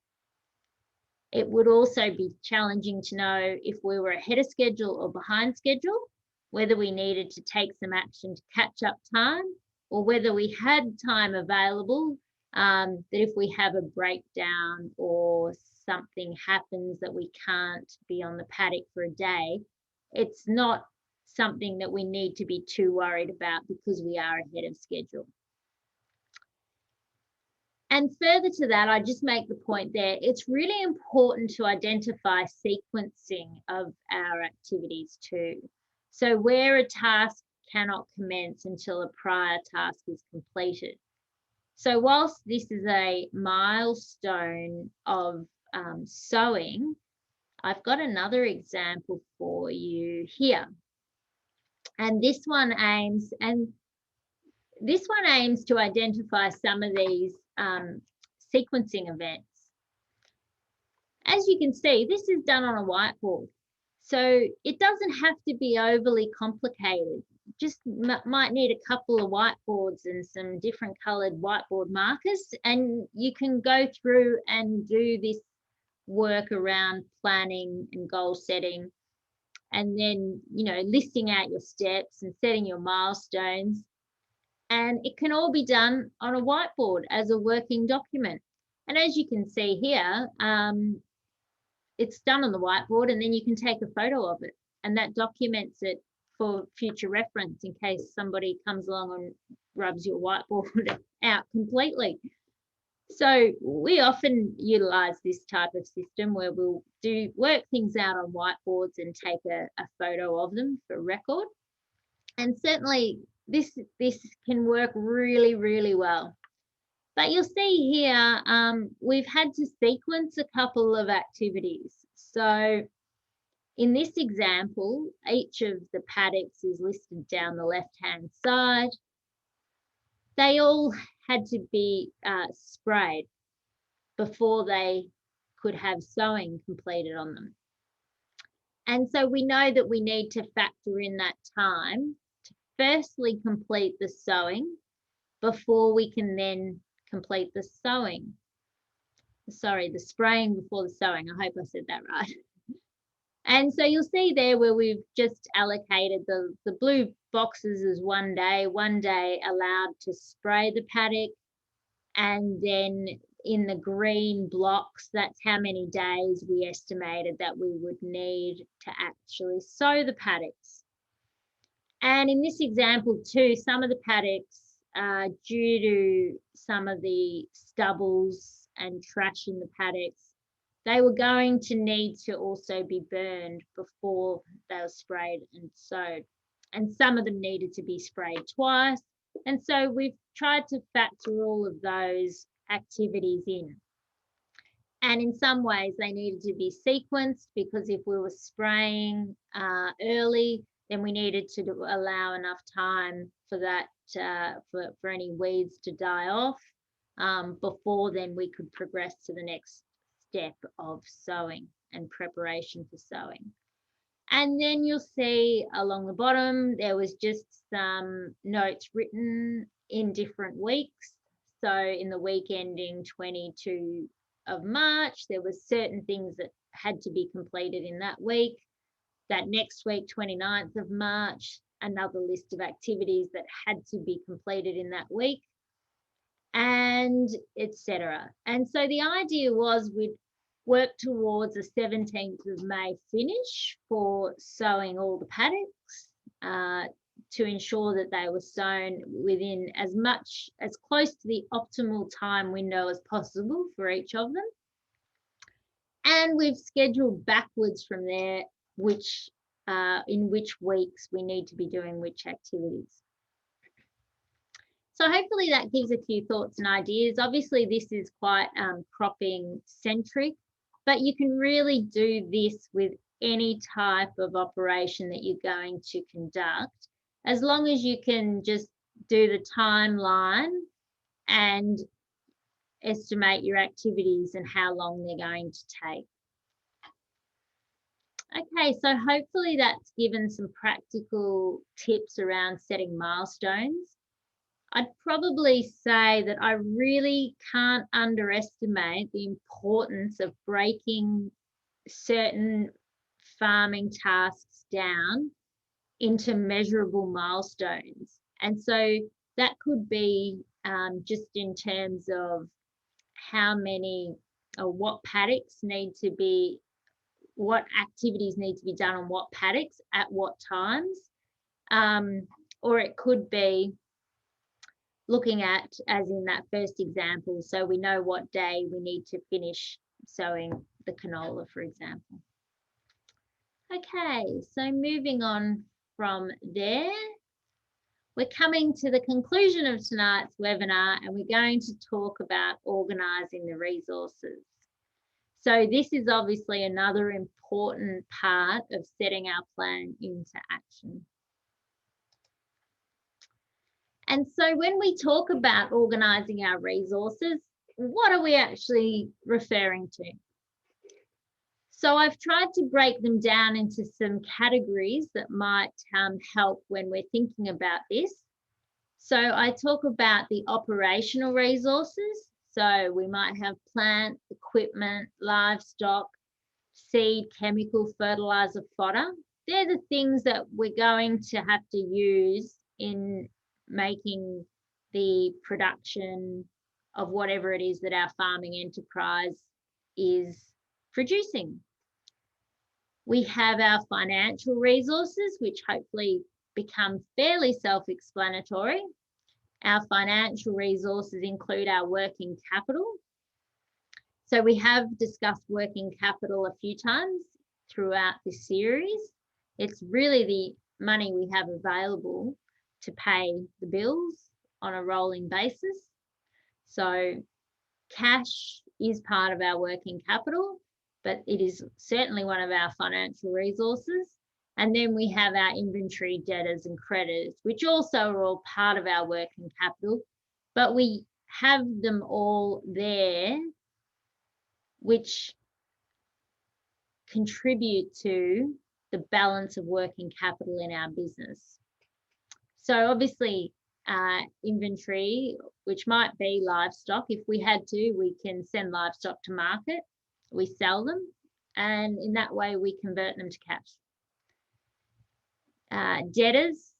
It would also be challenging to know if we were ahead of schedule or behind schedule, whether we needed to take some action to catch up time, or whether we had time available, that if we have a breakdown or something happens that we can't be on the paddock for a day, it's not something that we need to be too worried about because we are ahead of schedule. And further to that, I just make the point there, it's really important to identify sequencing of our activities too. So where a task cannot commence until a prior task is completed. So whilst this is a milestone of sowing, I've got another example for you here. And this one aims to identify some of these sequencing events. As you can see, this is done on a whiteboard. So it doesn't have to be overly complicated. Just might need a couple of whiteboards and some different colored whiteboard markers, and you can go through and do this work around planning and goal setting, and then, you know, listing out your steps and setting your milestones. And it can all be done on a whiteboard as a working document. And as you can see here, it's done on the whiteboard, and then you can take a photo of it, and that documents it for future reference in case somebody comes along and rubs your whiteboard out completely. So we often utilize this type of system where we'll work things out on whiteboards and take a photo of them for record. And certainly this can work really, really well. But you'll see here, we've had to sequence a couple of activities. So in this example, each of the paddocks is listed down the left-hand side. They all had to be sprayed before they could have sowing completed on them. And so we know that we need to factor in that time to firstly complete the sowing before we can then complete the sowing. Sorry, the spraying before the sowing. I hope I said that right. And so you'll see there where we've just allocated the blue boxes as 1 day allowed to spray the paddock. And then in the green blocks, that's how many days we estimated that we would need to actually sow the paddocks. And in this example too, some of the paddocks, due to some of the stubbles and trash in the paddocks, they were going to need to also be burned before they were sprayed and sowed. And some of them needed to be sprayed twice. And so we've tried to factor all of those activities in. And in some ways they needed to be sequenced, because if we were spraying early, then we needed to allow enough time for that, for any weeds to die off, before then we could progress to the next step of sowing and preparation for sowing. And then you'll see along the bottom, there was just some notes written in different weeks. So in the week ending 22 of March, there were certain things that had to be completed in that week. That next week, 29th of March, another list of activities that had to be completed in that week, and etc. And so the idea was we'd work towards a 17th of May finish for sowing all the paddocks, to ensure that they were sown within as close to the optimal time window as possible for each of them. And we've scheduled backwards from there in which weeks we need to be doing which activities. So hopefully that gives a few thoughts and ideas. Obviously, this is quite cropping centric, but you can really do this with any type of operation that you're going to conduct, as long as you can just do the timeline and estimate your activities and how long they're going to take. Okay, so hopefully that's given some practical tips around setting milestones. I'd probably say that I really can't underestimate the importance of breaking certain farming tasks down into measurable milestones. And so that could be just in terms of how many or what activities need to be done on what paddocks at what times. Or it could be looking at, as in that first example, so we know what day we need to finish sowing the canola, for example. Okay, so moving on from there, we're coming to the conclusion of tonight's webinar, and we're going to talk about organising the resources. So this is obviously another important part of setting our plan into action. And so when we talk about organising our resources, what are we actually referring to? So I've tried to break them down into some categories that might help when we're thinking about this. So I talk about the operational resources. So we might have plant, equipment, livestock, seed, chemical, fertilizer, fodder. They're the things that we're going to have to use in making the production of whatever it is that our farming enterprise is producing. We have our financial resources, which hopefully become fairly self-explanatory. Our financial resources include our working capital. So we have discussed working capital a few times throughout this series. It's really the money we have available to pay the bills on a rolling basis. So cash is part of our working capital, but it is certainly one of our financial resources. And then we have our inventory, debtors, and creditors, which also are all part of our working capital, but we have them all there, which contribute to the balance of working capital in our business. So obviously, inventory, which might be livestock, if we had to, we can send livestock to market, we sell them, and in that way we convert them to cash. Debtors,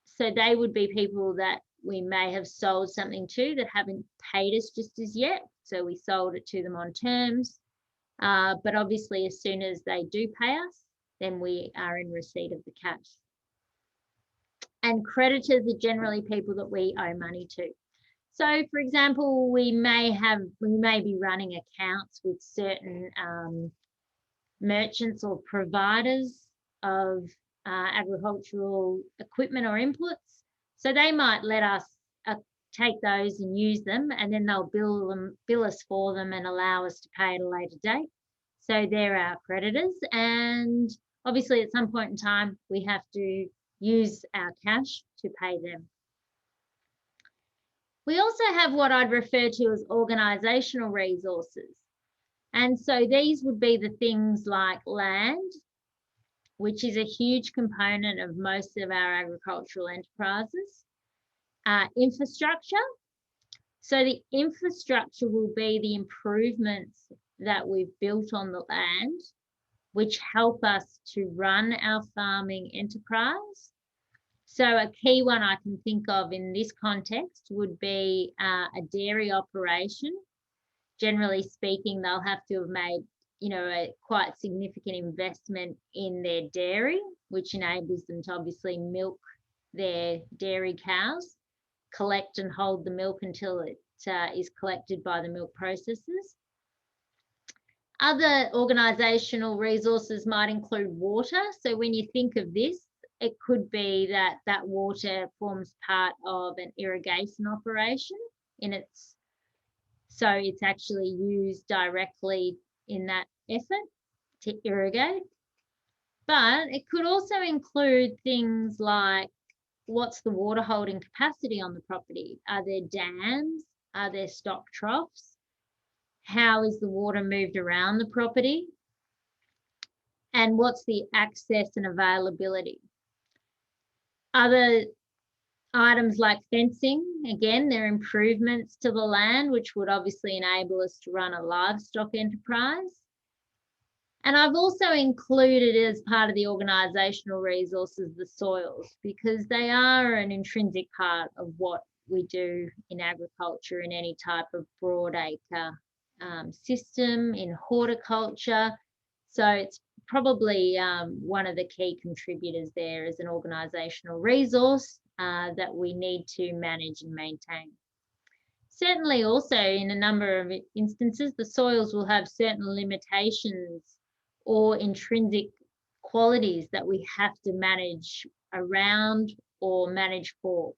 so they would be people that we may have sold something to that haven't paid us just as yet, so we sold it to them on terms, but obviously as soon as they do pay us, then we are in receipt of the cash. And creditors are generally people that we owe money to. So for example, we may be running accounts with certain merchants or providers of agricultural equipment or inputs. So they might let us take those and use them, and then they'll bill us for them and allow us to pay at a later date. So they're our creditors, and obviously at some point in time we have to use our cash to pay them. We also have what I'd refer to as organisational resources. And so these would be the things like land, which is a huge component of most of our agricultural enterprises. Infrastructure, So the infrastructure will be the improvements that we've built on the land, which help us to run our farming enterprise. So a key one I can think of in this context would be a dairy operation. Generally speaking, they'll have to have made, a quite significant investment in their dairy, which enables them to obviously milk their dairy cows, collect and hold the milk until it is collected by the milk processors. Other organisational resources might include water. So when you think of this, it could be that that water forms part of an irrigation operation so it's actually used directly in that effort to irrigate. But it could also include things like, what's the water holding capacity on the property? Are there dams? Are there stock troughs? How is the water moved around the property? And what's the access and availability? Other items like fencing, again, they're improvements to the land, which would obviously enable us to run a livestock enterprise. And I've also included as part of the organisational resources the soils, because they are an intrinsic part of what we do in agriculture in any type of broadacre system, in horticulture. So it's probably one of the key contributors there as an organisational resource that we need to manage and maintain. Certainly also in a number of instances, the soils will have certain limitations or intrinsic qualities that we have to manage around or manage for.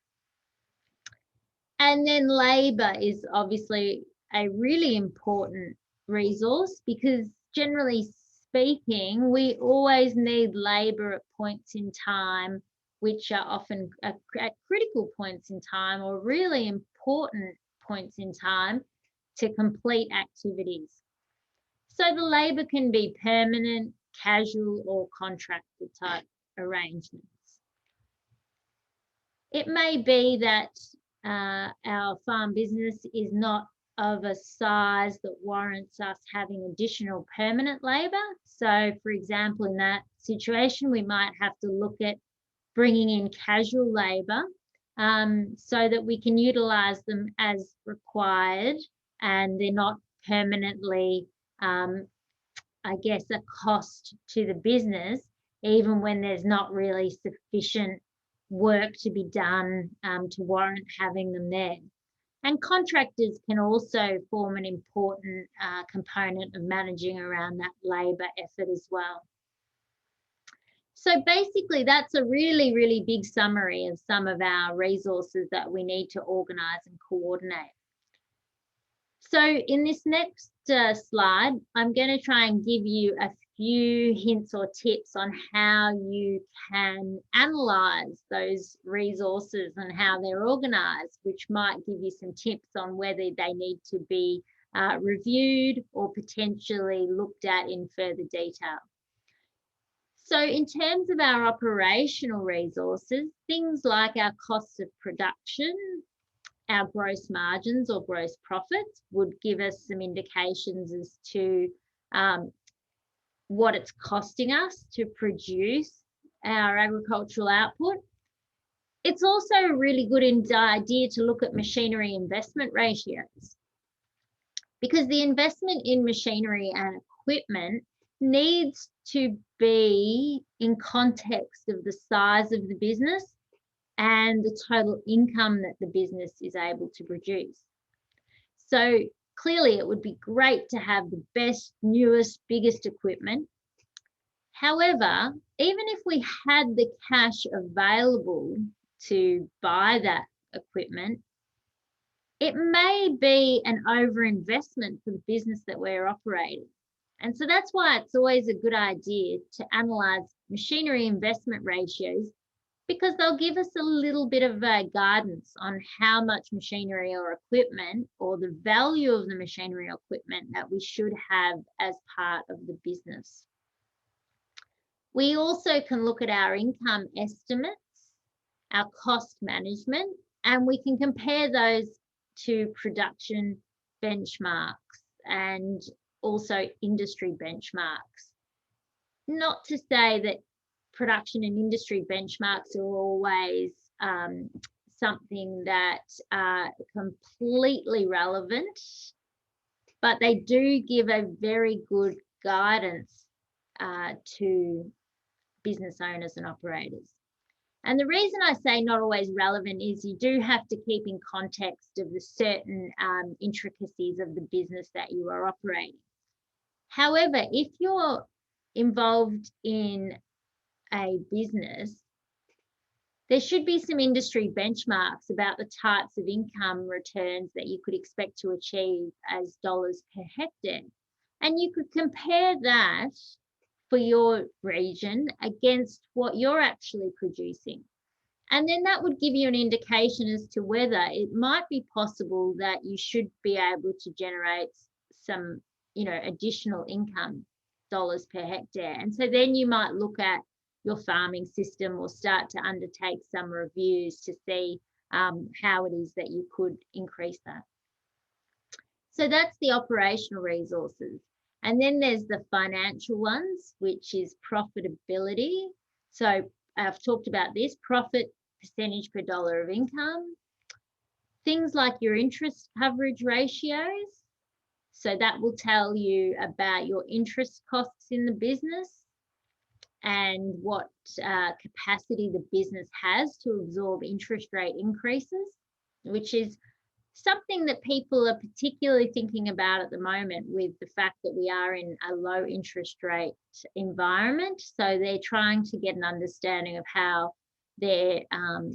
And then labour is obviously a really important resource, because generally speaking, we always need labour at points in time which are often at critical points in time or really important points in time to complete activities. So the labour can be permanent, casual or contracted type arrangements. It may be that our farm business is not of a size that warrants us having additional permanent labour. So, for example, in that situation, we might have to look at bringing in casual labour so that we can utilise them as required and they're not permanently, I guess, a cost to the business, even when there's not really sufficient work to be done to warrant having them there. And contractors can also form an important component of managing around that labour effort as well. So basically, that's a really, really big summary of some of our resources that we need to organise and coordinate. So in this next slide, I'm going to try and give you a few hints or tips on how you can analyse those resources and how they're organised, which might give you some tips on whether they need to be reviewed or potentially looked at in further detail. So in terms of our operational resources, things like our costs of production, our gross margins or gross profits would give us some indications as to what it's costing us to produce our agricultural output. It's also a really good idea to look at machinery investment ratios, because the investment in machinery and equipment needs to be in context of the size of the business and the total income that the business is able to produce. So clearly it would be great to have the best, newest, biggest equipment. However, even if we had the cash available to buy that equipment, it may be an overinvestment for the business that we're operating. And so that's why it's always a good idea to analyse machinery investment ratios, because they'll give us a little bit of guidance on how much machinery or equipment or the value of the machinery or equipment that we should have as part of the business. We also can look at our income estimates, our cost management, and we can compare those to production benchmarks and also industry benchmarks. Not to say that production and industry benchmarks are always something that are completely relevant, but they do give a very good guidance to business owners and operators. And the reason I say not always relevant is you do have to keep in context of the certain intricacies of the business that you are operating. However, if you're involved in a business, there should be some industry benchmarks about the types of income returns that you could expect to achieve as dollars per hectare. And you could compare that for your region against what you're actually producing. And then that would give you an indication as to whether it might be possible that you should be able to generate some, additional income dollars per hectare. And so then you might look at your farming system or start to undertake some reviews to see how it is that you could increase that. So that's the operational resources. And then there's the financial ones, which is profitability. So I've talked about this, profit percentage per dollar of income. Things like your interest coverage ratios. So that will tell you about your interest costs in the business and what capacity the business has to absorb interest rate increases, which is something that people are particularly thinking about at the moment with the fact that we are in a low interest rate environment. So they're trying to get an understanding of how their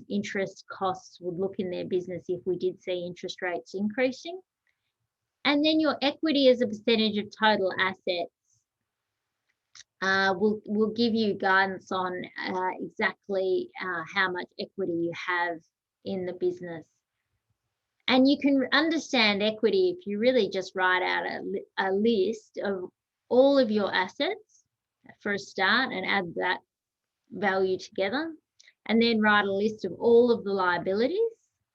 interest costs would look in their business if we did see interest rates increasing. And then your equity as a percentage of total assets will give you guidance on exactly how much equity you have in the business. And you can understand equity if you really just write out a list of all of your assets for a start and add that value together, and then write a list of all of the liabilities.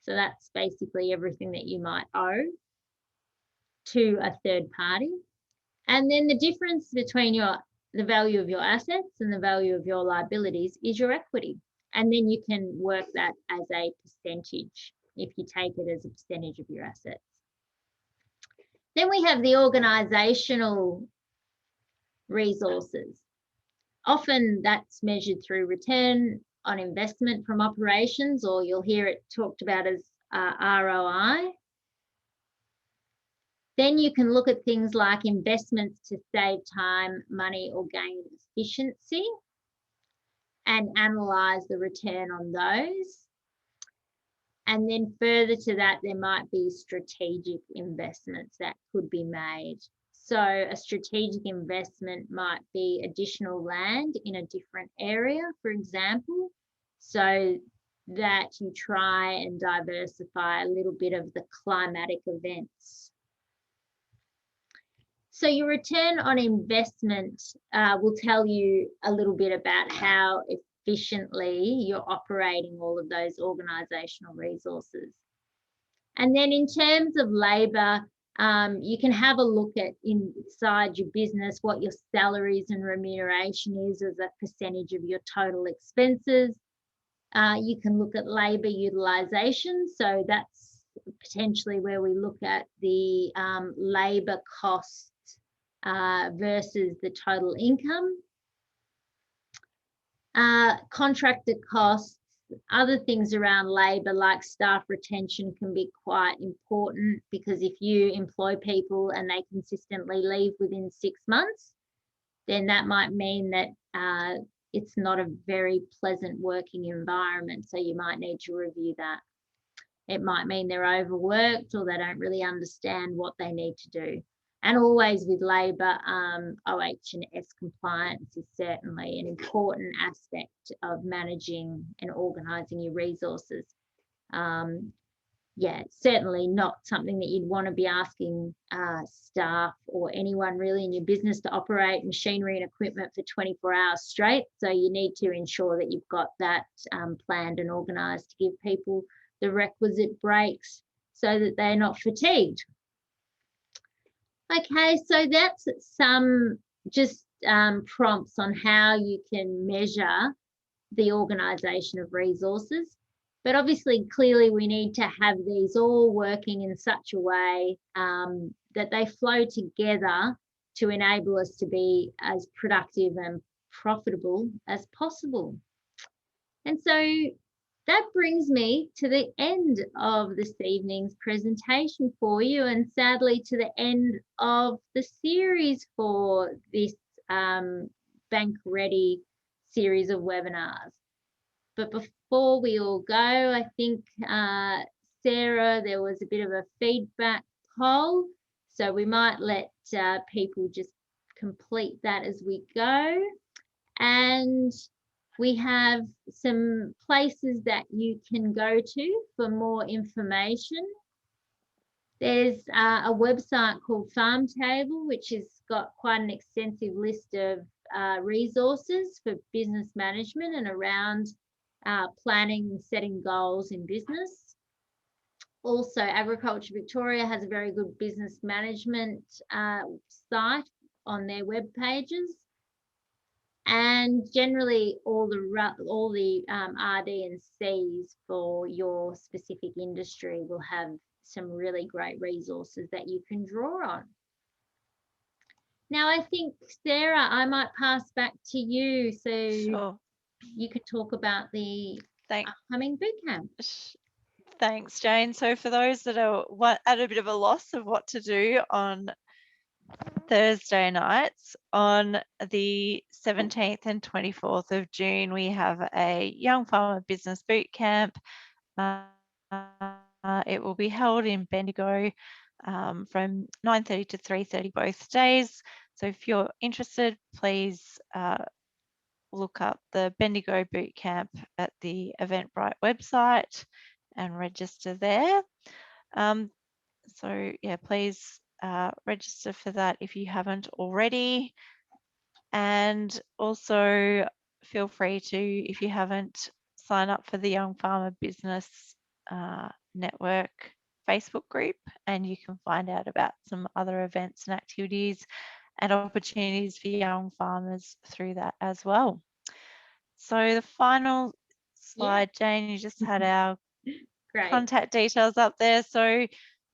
So that's basically everything that you might owe to a third party. And then the difference between the value of your assets and the value of your liabilities is your equity. And then you can work that as a percentage if you take it as a percentage of your assets. Then we have the organizational resources. Often that's measured through return on investment from operations, or you'll hear it talked about as ROI. Then you can look at things like investments to save time, money, or gain efficiency and analyze the return on those. And then further to that, there might be strategic investments that could be made. So a strategic investment might be additional land in a different area, for example, so that you try and diversify a little bit of the climatic events. So your return on investment will tell you a little bit about how efficiently you're operating all of those organisational resources. And then in terms of labour, you can have a look at inside your business what your salaries and remuneration is as a percentage of your total expenses. You can look at labour utilisation. So that's potentially where we look at the labour costs versus the total income. Contractor costs, other things around labour like staff retention can be quite important, because if you employ people and they consistently leave within 6 months, then that might mean that it's not a very pleasant working environment. So you might need to review that. It might mean they're overworked or they don't really understand what they need to do. And always with labour, OH&S compliance is certainly an important aspect of managing and organising your resources. Yeah, certainly not something that you'd want to be asking staff or anyone really in your business to operate machinery and equipment for 24 hours straight. So you need to ensure that you've got that planned and organised to give people the requisite breaks so that they're not fatigued. Okay, so that's some just prompts on how you can measure the organisation of resources. But obviously, clearly, we need to have these all working in such a way that they flow together to enable us to be as productive and profitable as possible. And so that brings me to the end of this evening's presentation for you, and sadly to the end of the series for this Bank Ready series of webinars. But before we all go, I think, Sarah, there was a bit of a feedback poll, so we might let people just complete that as we go. And we have some places that you can go to for more information. There's a website called Farmtable, which has got quite an extensive list of resources for business management and around planning and setting goals in business. Also, Agriculture Victoria has a very good business management site on their web pages. And generally, all the RD and Cs for your specific industry will have some really great resources that you can draw on. Now, I think, Sarah, I might pass back to you so you could talk about the upcoming bootcamp. Thanks, Jane. So for those that are at a bit of a loss of what to do on Thursday nights, on the 17th and 24th of June, we have a Young Farmer Business Bootcamp. It will be held in Bendigo from 9:30 to 3:30 both days. So if you're interested, please look up the Bendigo Bootcamp at the Eventbrite website and register there. So yeah, please register for that if you haven't already. And also feel free to, if you haven't, sign up for the Young Farmer Business Network Facebook group, and you can find out about some other events and activities and opportunities for young farmers through that as well. So the final slide, Jane, you just had our contact details up there. So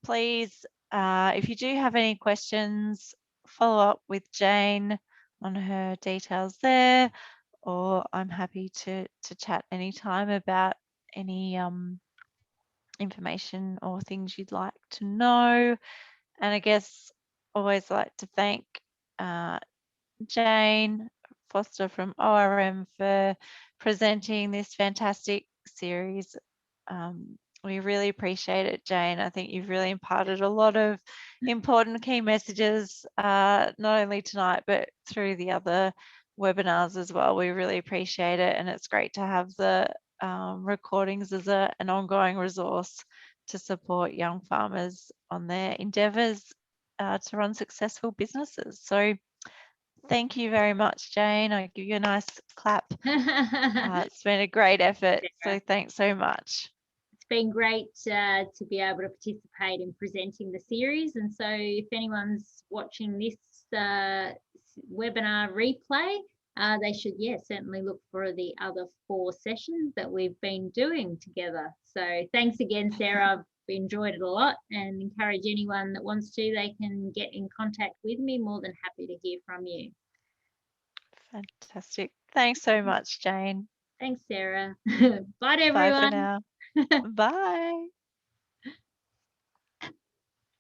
please, if you do have any questions, follow up with Jane on her details there, or I'm happy to chat anytime about any information or things you'd like to know. And I guess always like to thank Jane Foster from ORM for presenting this fantastic series. We really appreciate it, Jane. I think you've really imparted a lot of important key messages, not only tonight, but through the other webinars as well. We really appreciate it. And it's great to have the recordings as an ongoing resource to support young farmers on their endeavours to run successful businesses. So thank you very much, Jane. I'll give you a nice clap. It's been a great effort. So thanks so much. It's been great to be able to participate in presenting the series. And so if anyone's watching this webinar replay, they should, certainly look for the other 4 sessions that we've been doing together. So thanks again, Sarah. I've enjoyed it a lot, and encourage anyone that wants to, they can get in contact with me. More than happy to hear from you. Fantastic. Thanks so much, Jane. Thanks, Sarah. Bye to everyone. Bye for now. Bye.